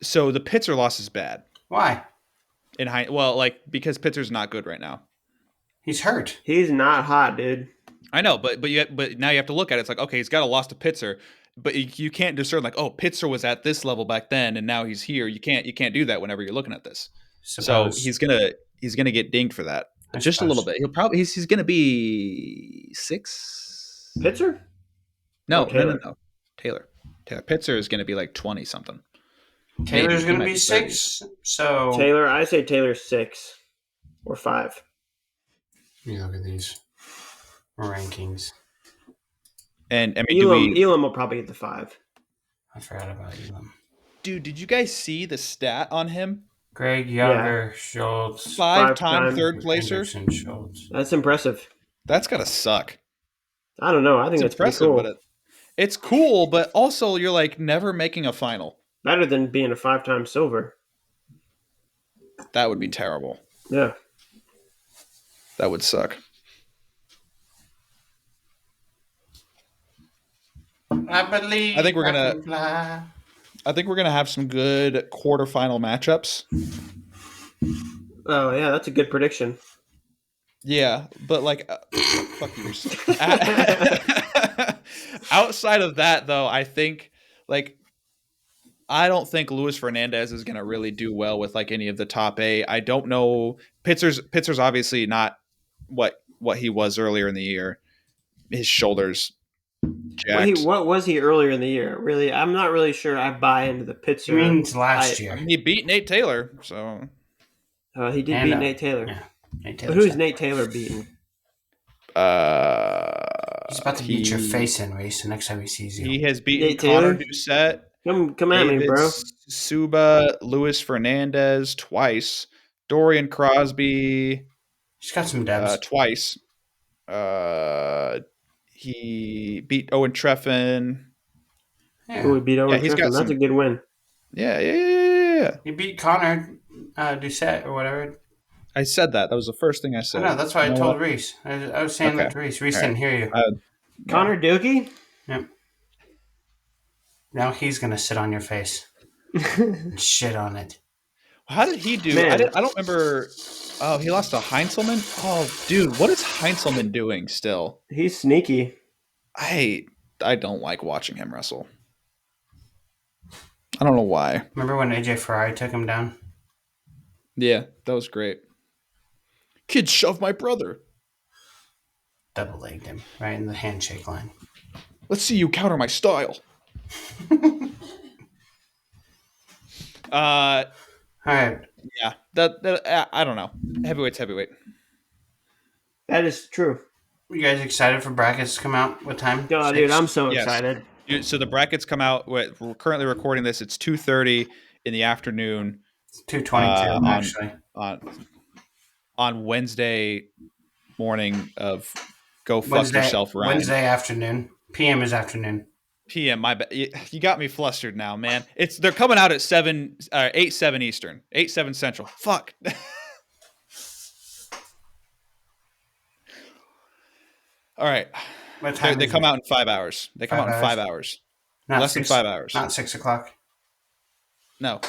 So the Pitzer loss is bad. Why? Because Pitzer's not good right now. He's hurt. He's not hot, dude. I know, but now you have to look at it. It's like, okay, he's got a loss to Pitzer, but you can't discern like, oh, Pitzer was at this level back then, and now he's here. You can't do that whenever you're looking at this. So Suppose. he's gonna get dinged for that, I just a little suppose. bit. He's gonna be 6. Pitcher? No, Oh, Taylor. no. Taylor Pitzer is gonna be like 20 something. Taylor's Maybe. going to He might be be 6. So Taylor, I say Taylor's 6 or 5. let me look at these rankings. And I mean, Elam will probably get the 5. I forgot about Elam. Dude, did you guys see the stat on him? Greg, Younger, Schultz, 5-time Five-time third placer. Henderson, Schultz. That's impressive. That's gotta suck. I don't know. I think It's that's pretty impressive, cool. but it's cool. But also, you're like never making a final. Better than being a 5-time silver. That would be terrible. Yeah. That would suck. I believe I think we're gonna- can fly. I think we're gonna have some good quarterfinal matchups. Oh, yeah, that's a good prediction. Yeah, but like, fuck you. Outside of that, though, I think like I don't think Luis Fernandez is gonna really do well with like any of the top 8. I don't know. Pitzer's obviously not what he was earlier in the year. His shoulders jacked. What was he earlier in the year? Really, I'm not really sure I buy into the Pitzer. He means last I year. mean, he beat Nate Taylor, so He did And, beat Nate Taylor. Yeah. Nate But Taylor's who's out. Nate Taylor beating? He's about to beat your face in, Reese, the next time he sees you. He has beaten Nate Connor Taylor? Doucette, Come at me, David bro. Suba, Luis Fernandez twice, Dorian Crosby He's got some depths. twice. He beat Owen Treffin. Yeah. Ooh, we beat Owen Yeah, he's got Griffin. That's some- a good win. Yeah. He beat Connor Doucette or whatever. I said that. That was the first thing I I said. know, that's why You I know told what? Reese. I was saying that to Reese. Reese All didn't hear you. Connor Dookie? Yep. Now he's going to sit on your face and shit on it. How did he do? Man. I don't remember. Oh, he lost to Heinzelman? Oh, dude, what is Heinzelman doing still? He's sneaky. I don't like watching him wrestle. I don't know why. Remember when AJ Ferrari took him down? Yeah, that was great. Kid shoved my brother. Double legged him right in the handshake line. Let's see you counter my style. All right. Yeah. That I don't know. Heavyweight's heavyweight. That is true. You guys excited for brackets to come out? What time? God, 6? dude, I'm so Yes. excited. Dude, so the brackets come out. We're currently recording this. It's 2:30 in the afternoon 2:22 actually. on Wednesday morning of Go Fuck Yourself Ryan. Wednesday afternoon. PM is afternoon. PM. My bad. You got me flustered now, man. They're coming out at 8/7 Eastern, 8/7 Central. Fuck. All right. What time? They is come it? out in 5 hours. They come 5 out in 5 hours. Not Less than 5 hours. Not 6 o'clock. No.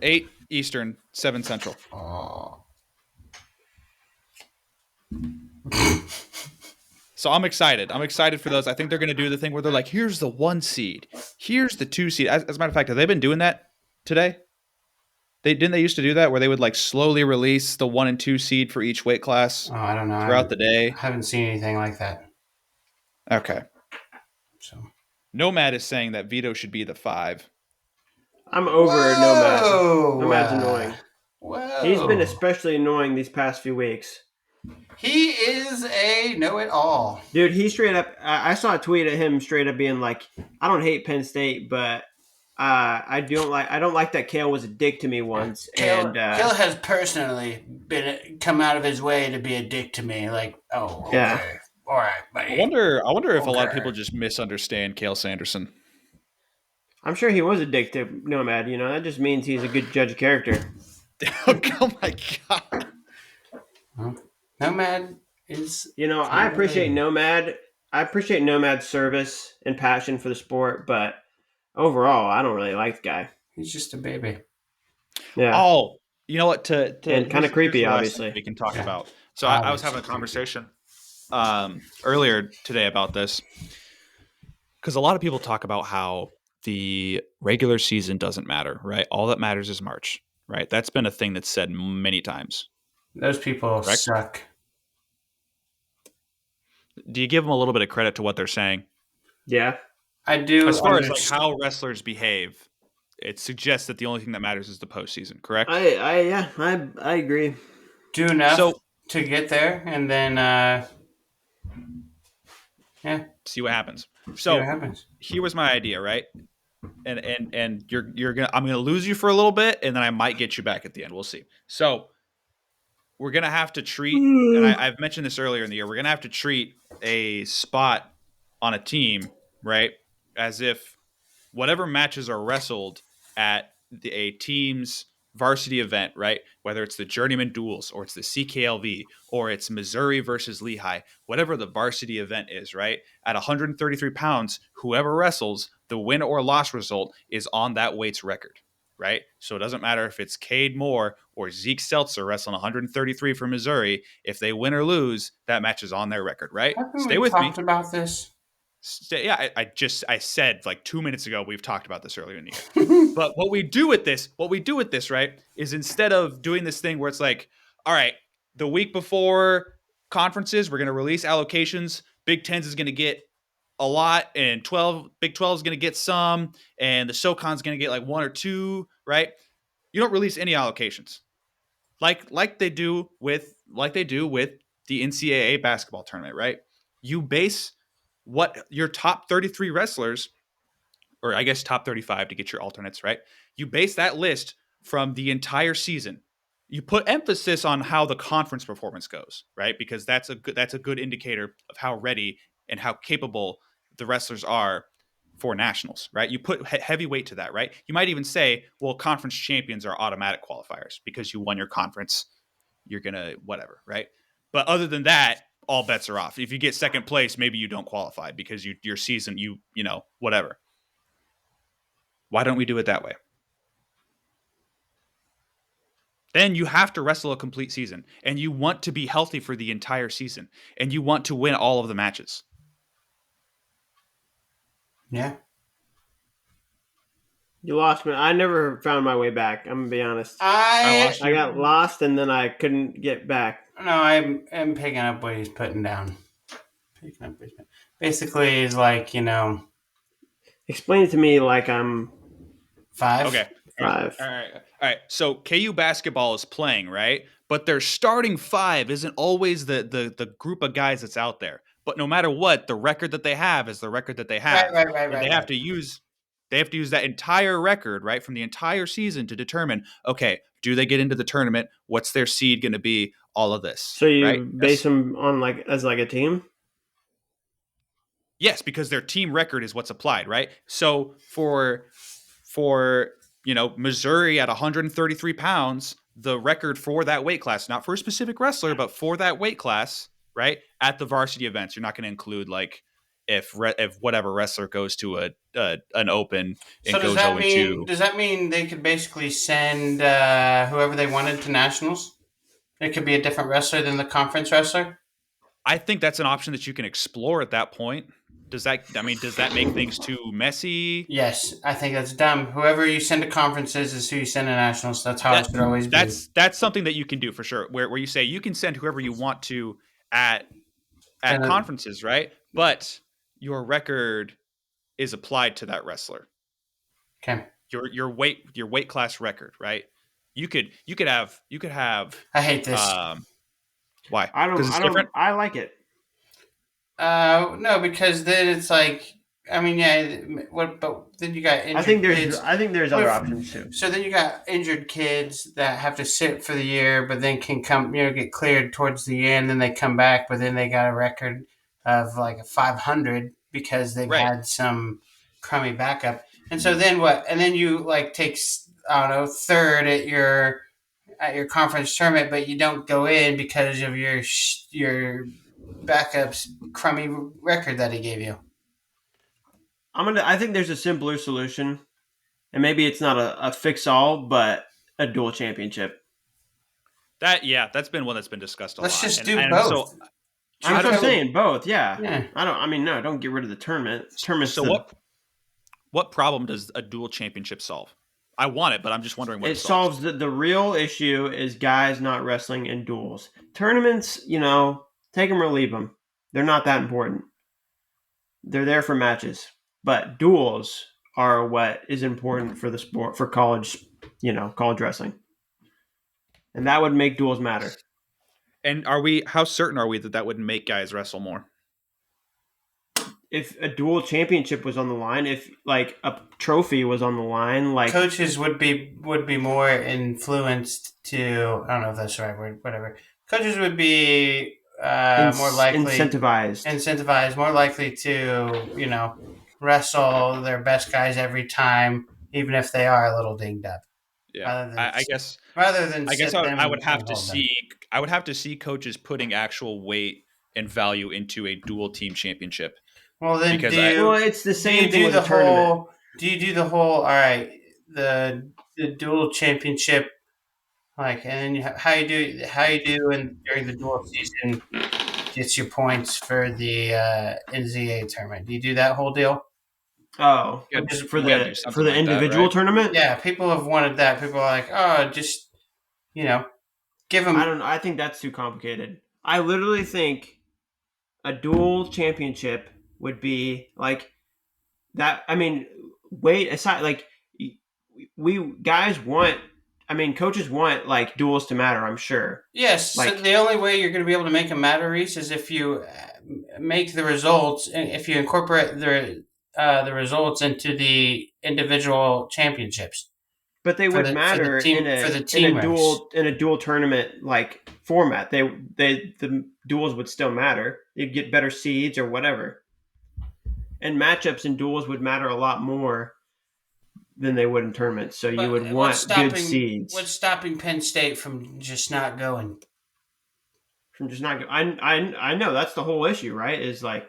8 Eastern, 7 Central. Oh. So I'm excited. I'm excited for those. I think they're going to do the thing where they're like, here's the 1 seed. Here's the 2 seed. As a matter of fact, have they been doing that today? Didn't they used to do that where they would like slowly release the 1 and 2 seed for each weight class Oh, I don't know. throughout the day? I haven't seen anything like that. Okay. So Nomad is saying that Vito should be the 5. I'm over Nomad. Whoa! Nomad's annoying. Whoa. He's been especially annoying these past few weeks. He is a know-it-all. Dude, he straight up. I saw a tweet of him straight up being like, "I don't hate Penn State, but I don't like that Kale was a dick to me once." Kale And has personally come out of his way to be a dick to me. Like, oh, okay. Yeah. All right, buddy. I wonder if a lot of Okay. people just misunderstand Cale Sanderson. I'm sure he was a dick to Nomad. You know, that just means he's a good judge of character. Oh my god. Nomad is. You know, I appreciate Nomad. I appreciate Nomad's service and passion for the sport, but overall, I don't really like the guy. He's just a baby. Yeah, Oh, you know what? and kind of Here's creepy, the last thing obviously. we can talk Yeah, about. So I was having obviously a creepy. conversation earlier today about this because a lot of people talk about how the regular season doesn't matter, right? All that matters is March, right? That's been a thing that's said many times, Those people correct? suck. Do you give them a little bit of credit to what they're saying? Yeah, I do As far as like understand. how wrestlers behave, it suggests that the only thing that matters is the postseason, correct? I agree. Do enough So to get there, and then yeah, see what happens. see what So happens. here was my idea, right? And you're gonna I'm gonna lose you for a little bit, and then I might get you back at the end. We'll see. So we're gonna have to treat, and I've mentioned this earlier in the year. We're gonna have to treat a spot on a team, right, as if whatever matches are wrestled at a team's varsity event, right? Whether it's the Journeyman Duels or it's the CKLV or it's Missouri versus Lehigh, whatever the varsity event is, right? At 133 pounds, whoever wrestles, the win or loss result is on that weight's record, right? So it doesn't matter if it's Cade Moore or Zeke Seltzer wrestling 133 for Missouri. If they win or lose, that match is on their record, right? Haven't Stay we with me. talked about this? Yeah, I said like 2 minutes ago we've talked about this earlier in the year. But what we do with this, right, is instead of doing this thing where it's like, all right, the week before conferences, we're going to release allocations. Big Tens is going to get a lot, and Big 12 is going to get some, and the SoCon's going to get like one or two, right? You don't release any allocations like they do with the NCAA basketball tournament, right? You base what your top 33 wrestlers, or I guess top 35 to get your alternates, right? You base that list from the entire season. You put emphasis on how the conference performance goes, right? Because that's a good indicator of how ready and how capable the wrestlers are for nationals, right? You put heavy weight to that, right? You might even say, well, conference champions are automatic qualifiers because you won your conference. You're gonna whatever, right? But other than that, all bets are off. If you get second place, maybe you don't qualify because your season, whatever. Why don't we do it that way? Then you have to wrestle a complete season, and you want to be healthy for the entire season, and you want to win all of the matches. Yeah. You lost me. I never found my way back. I'm gonna be honest. I I lost I you. got lost and then I couldn't get back. no, I'm picking up what he's putting down. Picking up what he's putting. Basically, is like Explain it to me like I'm five. Okay. All right. five. All right. All right. So KU basketball is playing, right? But their starting five isn't always the group of guys that's out there. But no matter what, the record that they have is the record that they Right, have. right, right, And right, right. they have to use that entire record, right, from the entire season to determine, okay, do they get into the tournament? What's their seed going to be? All of this, So right? you base That's them on like as like a team. yes, because their team record is what's applied, right? So for Missouri at 133 pounds, the record for that weight class, not for a specific wrestler, but for that weight class, right? At the varsity events, you're not going to include like if whatever wrestler goes to an open So and does goes that 0 and mean 2. does that mean they could basically send whoever they wanted to nationals? It could be a different wrestler than the conference wrestler. I think that's an option that you can explore at that point. Does that make things too messy? Yes, I think that's dumb. Whoever you send to conferences is who you send to nationals. That's how it That should always be. that's something that you can do for sure. Where you say you can send whoever you want to at at And conferences, right? But your record is applied to that wrestler. okay, Your weight class record, right? You could have I hate this. why? I don't. Because I it's don't. different. I like it. No, because then it's like, I mean, yeah, what? But then you got I think injured there's. kids. I think there's other options too. So then you got injured kids that have to sit for the year, but then can come, get cleared towards the end, then they come back, but then they got a record of like a 500 because they've Right. had some crummy backup. And so then what? And then you like take, I don't know, third at your conference tournament, but you don't go in because of your backup's crummy record that he gave you. I think there's a simpler solution, And maybe it's not a fix-all, but a dual championship. That's been one that's been discussed a Let's lot. just And do and both. so I'm I just don't so saying both. Yeah. Yeah. No, don't get rid of the tournament. Tournament's so what problem does a dual championship solve? I want it, but I'm just wondering what it it solves. solves the real issue is guys not wrestling in duels. Tournaments, take them or leave them. They're not that important. They're there for matches, but duels are what is important for the sport for college, college wrestling, and that would make duels matter. And how certain are we that that would make guys wrestle more? If a dual championship was on the line, if like a trophy was on the line, like Coaches would be more influenced to, I don't know if that's the right word, whatever. Coaches would be more likely incentivized. more likely to, wrestle their best guys every time, even if they are a little dinged up, Yeah, rather than I, sit them I would have and to hold them. see coaches putting actual weight and value into a dual team championship Well, then because Well, it's the same thing with a tournament. Do you do the whole? All right, the dual championship, like, and then how you do in during the dual season gets you points for the NCAA tournament. Do you do that whole deal? Oh, you Which is, for got to do the something like that, individual right? tournament. yeah, people have wanted that. People are like, oh, just you know, give I them. don't. I think that's too complicated. I literally think a dual championship would be like that. I mean, wait aside. Like we guys want. I mean, coaches want like duels to matter. I'm sure. Yes, so Like, the only way you're going to be able to make them matter, Reese, is if you make the results, if you incorporate the results into the individual championships but they would for the matter team for the teamers. in a dual tournament like format. The duels would still matter. You'd get better seeds or whatever, and matchups in duels would matter a lot more than they would in tournaments. So you would But want good what's seeds stopping Penn State from just not going? from just not. I know that's the whole issue, right? Is like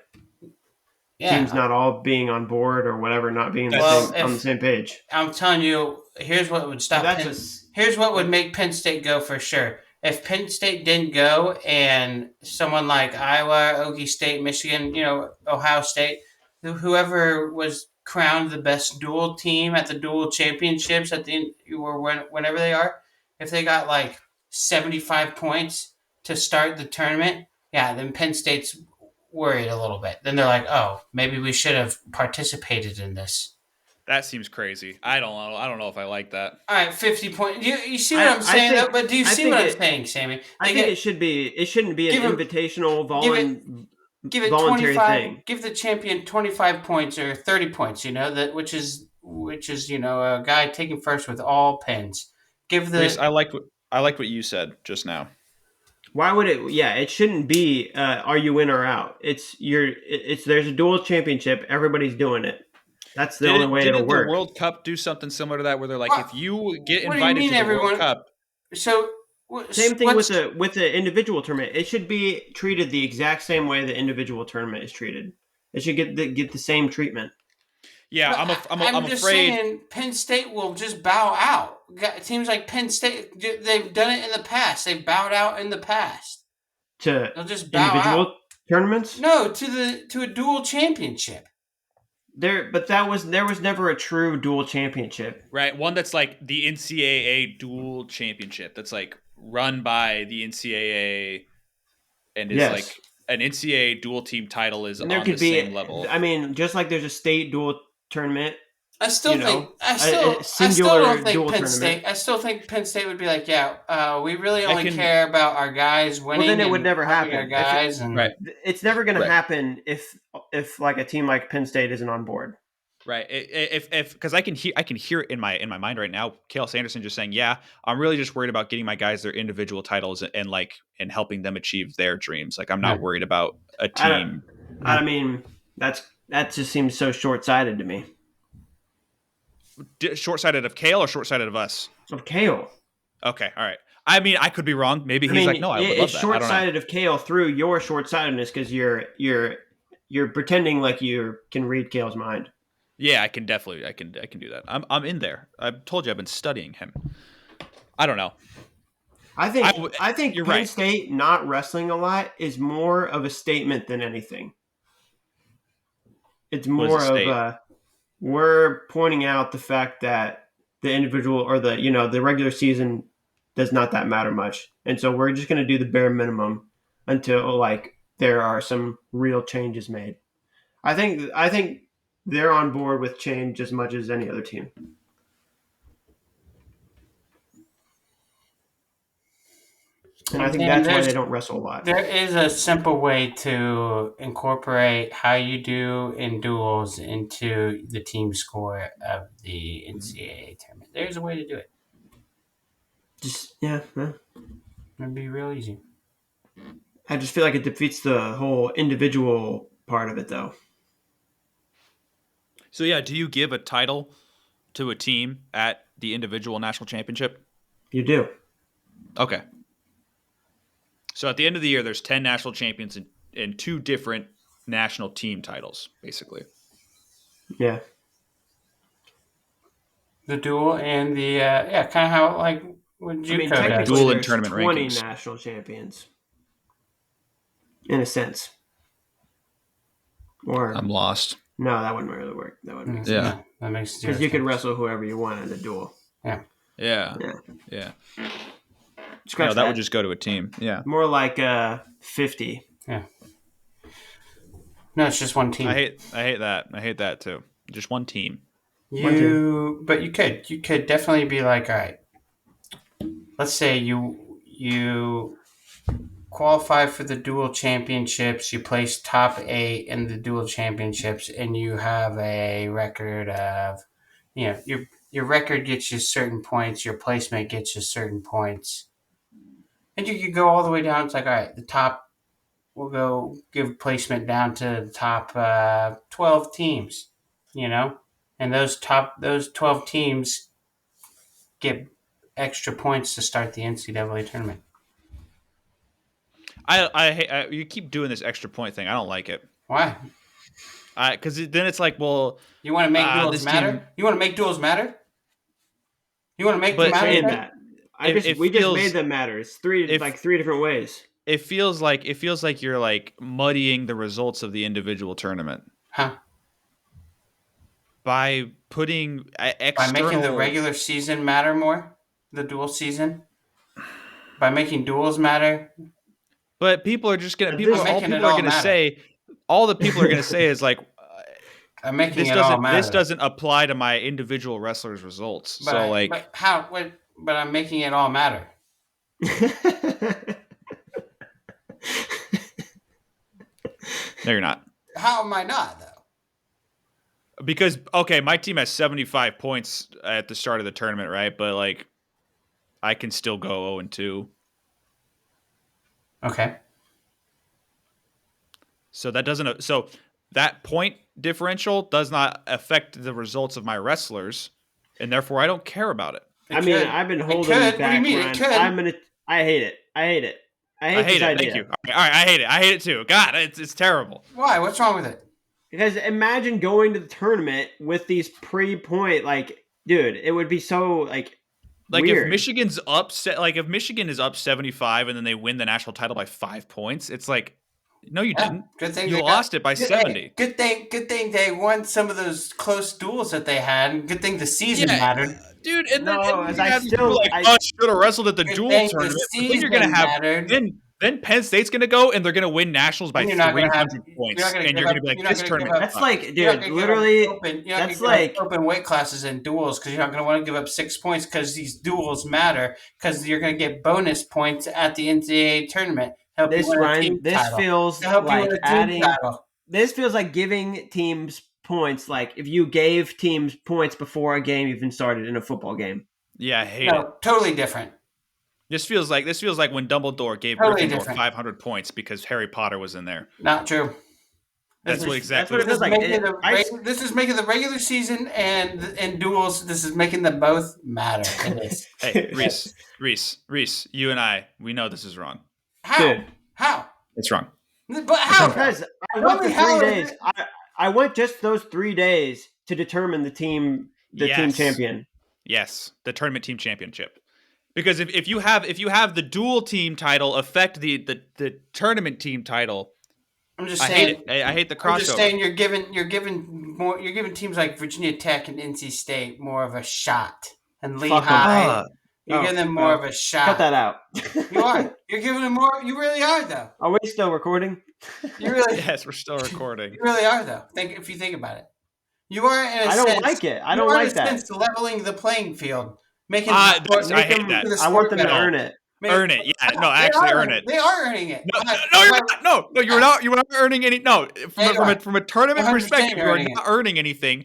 teams Yeah. not all being on board or whatever, not being Well, on the if same page. I'm telling you, here's what would But stop Penn. Here's what would make Penn State go for sure. If Penn State didn't go, and someone like Iowa, Okie State, Michigan, Ohio State, whoever was crowned the best dual team at the dual championships at the or whenever they are, if they got like 75 points to start the tournament, yeah, then Penn State's worried a little bit. Then they're like, oh, maybe we should have participated in this. That seems crazy. I don't know. I don't know if I like that. All right, 50 points. You see what I'm saying, though? But do you see what I'm saying, Sammy? I think it should be. It shouldn't be an invitational give it voluntary 25. thing. Give the champion 25 points or 30 points. Which is a guy taking first with all pins. Give the. Reese, I like what you said just now. Why would it? Yeah, it shouldn't be. Are you in or out? There's a dual championship. Everybody's doing it. That's the only way it'll work. Didn't the World Cup do something similar to that, where they're like, if you get invited to the everyone? World Cup, So same thing with the individual tournament. It should be treated the exact same way the individual tournament is treated. It should get the same treatment. Yeah, I'm just afraid saying Penn State will just bow out. Teams like Penn State, they've done it in the past. They've bowed out in the past. They'll just bow individual out. Tournaments? No, to a dual championship. There was never a true dual championship. Right, one that's like the NCAA dual championship. That's like run by the NCAA and is like an NCAA dual team title is on the same level. I mean, just like there's a state dual tournament. I still don't think Penn State. I still think Penn State would be like, we really only care about our guys winning. Well, then it would never happen. Our guys right. It's never going to happen if like a team like Penn State isn't on board. Right. If because I can hear it in my mind right now. Kale Sanderson just saying, "Yeah, I'm really just worried about getting my guys their individual titles and helping them achieve their dreams. Like I'm not worried about a team." I mean, that just seems so short-sighted to me. Short-sighted of Kale or short-sighted of us? Of Kale. Okay, all right. I mean, I could be wrong. Maybe he's like, no, I would love that. It's short-sighted of Kale through your short-sightedness because you're pretending like you can read Kale's mind. Yeah, I can definitely. I can do that. I'm in there. I've told you I've been studying him. I don't know. I think You're Penn right. State not wrestling a lot is more of a statement than anything. It's What is the more of state? a we're pointing out the fact that the individual or the regular season does not that matter much, and so we're just going to do the bare minimum until like there are some real changes made. I think they're on board with change as much as any other team, and I think And that's why they don't wrestle a lot. there is a simple way to incorporate how you do in duels into the team score of the NCAA tournament. There's a way to do it. Just yeah. It'd be real easy. I just feel like it defeats the whole individual part of it, though. So yeah, do you give a title to a team at the individual national championship? You do. Okay. So at the end of the year, there's 10 national champions and 2 different national team titles, basically. Yeah. The duel and the kind of how like what I mean, JUCO does. technically, Dual and there's tournament 20 rankings. national champions, in a sense. Or I'm lost. no, that wouldn't really work. That wouldn't make sense. Yeah. No, that makes Because you could wrestle whoever you want in a duel. Yeah. Yeah. Yeah. Scratch No, that. that would just go to a team. Yeah. More like 50. Yeah. No, it's just one team. I hate that. I hate that too. Just one team. But you could definitely be like, all right, let's say you qualify for the dual championships, you place top 8 in the dual championships, and you have a record of, your record gets you certain points, your placement gets you certain points, and you could go all the way down. It's like, all right, the top, we'll go give placement down to the top 12 teams, and those 12 teams get extra points to start the NCAA tournament. You keep doing this extra point thing. I don't like it. Why? Because then it's like, well, You want to make duels this matter? team. You want to make duels matter? You want to make But them matter? Saying then? that. We just made them matter. It's three different ways. It feels like you're like muddying the results of the individual tournament Huh? by putting By external. making the regular season matter more? The dual season? By making duels matter? But people are just gonna. But People, this- all Making it people are all gonna matter. say. All the people are gonna say is like, I'm making this it all doesn't. matter. This doesn't apply to my individual wrestlers' results. But So like, but how? But I'm making it all matter. no, you're not. How am I not though? Because okay, my team has 75 points at the start of the tournament, right? But like, I can still go 0-2. Okay. So that doesn't. So that point differential does not affect the results of my wrestlers, and therefore I don't care about it. I've been holding could. What do back. you mean? It Ryan. could. I hate it. I hate this it. idea. Thank you. All right, I hate it. I hate it too. God, it's terrible. Why? What's wrong with it? Because imagine going to the tournament with these pre-point, dude, it would be so Like weird. if Michigan's upset, like if Michigan is up 75 and then they win the national title by 5 points, it's like, no, you didn't. Good thing You they lost it by Good- 70. hey, good thing they won some of those close duels that they had. And good thing the season mattered. Dude, and then No, and as you're I gonna have these still- people like, I- oh, should have wrestled at the Good dual thing the tournament. But then you're season gonna have mattered. then Penn State's gonna go and they're gonna win nationals by And you're not gonna 300 have- points, you're not gonna and give you're gonna up- be like, you're not this gonna tournament. give up- That's sucks. like, You're not dude, gonna give literally. up open, you're not That's gonna give like up open weight classes and duels because you're not going to want to give up 6 points because these duels matter because you're going to get bonus points at the NCAA tournament. Help you this, win a Ryan. team This title. feels To help you like win a team adding. title. This feels like giving teams points. Like if you gave teams points before a game even started in a football game. Yeah, I hate it. No, totally different. This feels like when Dumbledore gave Totally Gryffindor different. 500 points because Harry Potter was in there. Not true. That's what exactly. That's what it feels like. This is making the regular season and duels. This is making them both matter. It is. Hey, Reese, you and I, we know this is wrong. How? Dude. How? It's wrong. But how? Because I Tell went me for how 3 it days. is. I went just those 3 days to determine the team Yes. champion. Yes, the tournament team championship. Because if you have the dual team title affect the tournament team title, I'm just I saying. hate it. I hate the crossover. I'm just saying you're giving teams like Virginia Tech and NC State more of a shot, and Lehigh. You're giving them more of a shot. Cut that out. You are. You're giving them more. You really are, though. Are we still recording? You really. Yes, we're still recording. You really are, though. If you think about it, you are in a I sense. don't like it. I don't like that. Sense leveling the playing field, making. I hate that. I want them to earn it. Earn it, yeah. No, actually earn it. They are earning it. No, you're not. No, you're not. You're not earning any. No, from a tournament perspective, you are not earning anything.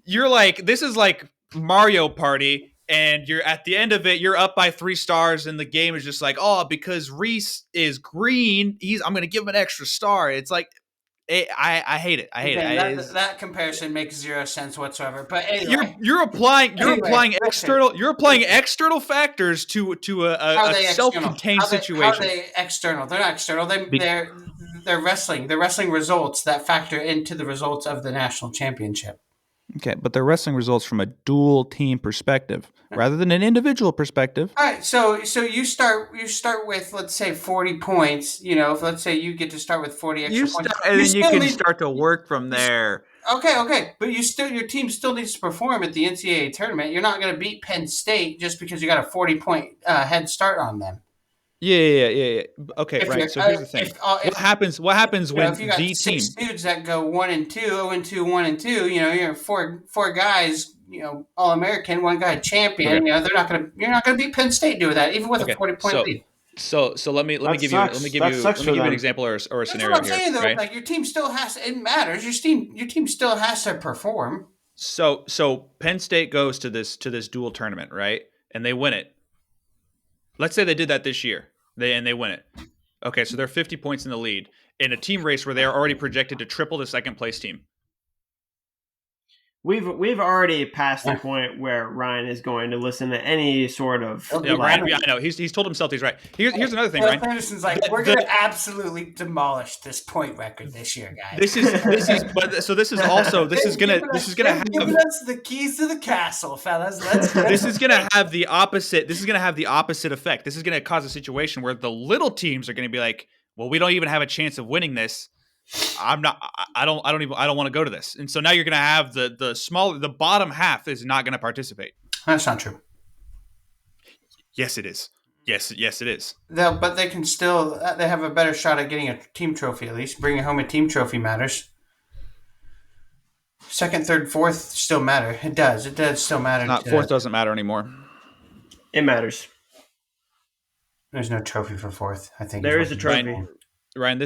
You're like this is like Mario Party, and you're at the end of it. You're up by 3 stars, and the game is just like, oh, because Reese is green, I'm going to give him an extra star. It's like. I hate it. I hate it. That comparison makes 0 sense whatsoever. But anyway, you're applying external factors to a self-contained situation. How are they external? They're not external. They're wrestling. They're wrestling results that factor into the results of the national championship. Okay, but they're wrestling results from a dual team perspective rather than an individual perspective. All right, so you start with, let's say, 40 points. You know, if let's say you get to start with 40 extra points, and then you can start to work from there. Okay, but your team still needs to perform at the NCAA tournament. You're not going to beat Penn State just because you got a 40-point head start on them. Yeah. Okay, right. So here's the thing. What happens when if you got the six team dudes that go 1-2, 0-2, 1-2, you know, you're four guys, you know, All-American, one guy champion. Okay. You know, you're not gonna beat Penn State doing that, even with a 40-point lead. So let me give you an example or a scenario here. That's what I'm saying, though. Right? Like your team still has it matters. Your team still has to perform. So Penn State goes to this dual tournament, right? And they win it. Let's say they did that this year, and they win it. Okay, so they're 50 points in the lead in a team race where they are already projected to triple the second place team. We've already passed the point where Ryan is going to listen to any sort of. Ryan, I know he's told himself he's right. Here's another thing, Ryan. Anderson's like, we're going to absolutely demolish this point record this year, guys. This is gonna have giving us the keys to the castle, fellas. This is gonna have the opposite. This is gonna have the opposite effect. This is gonna cause a situation where the little teams are gonna be like, well, we don't even have a chance of winning this. I don't want to go to this. And so now you're going to have the bottom half is not going to participate. That's not true. Yes, it is. Yes, it is. But they can still, they have a better shot at getting a team trophy at least. Bringing home a team trophy matters. Second, third, fourth still matter. It does still matter. Fourth doesn't matter anymore. It matters. There's no trophy for fourth. I think there is a trophy. Ryan,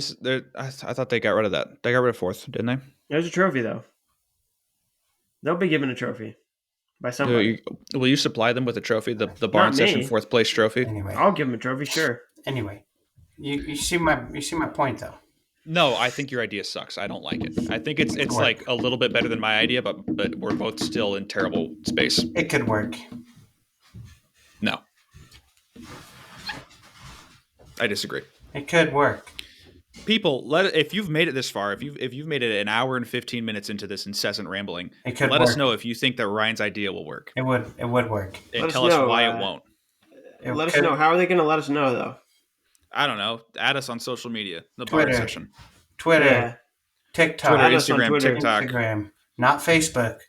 I thought they got rid of that. They got rid of fourth, didn't they? There's a trophy, though. They'll be given a trophy by somebody. Will you supply them with a trophy, the barn session fourth place trophy? Anyway, I'll give them a trophy, sure. Anyway, you see my point, though. No, I think your idea sucks. I don't like it. I think it's like a little bit better than my idea, but we're both still in terrible space. It could work. No. I disagree. It could work. People, if you've made it this far, if you've made it an hour and 15 minutes into this incessant rambling, let us know if you think that Ryan's idea will work. It would work. And tell us why it won't. Let us know. How are they going to let us know, though? I don't know. Add us on social media. The Barn Session. Twitter. TikTok. Twitter, Instagram, TikTok. Instagram. Not Facebook.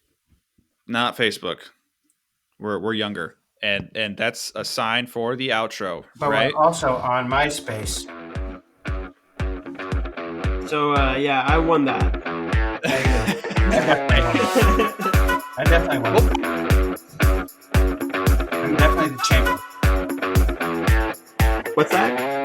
Not Facebook. We're younger. And that's a sign for the outro, but right? We're also on MySpace. So, I won that. I definitely won. I'm definitely the champion. What's that?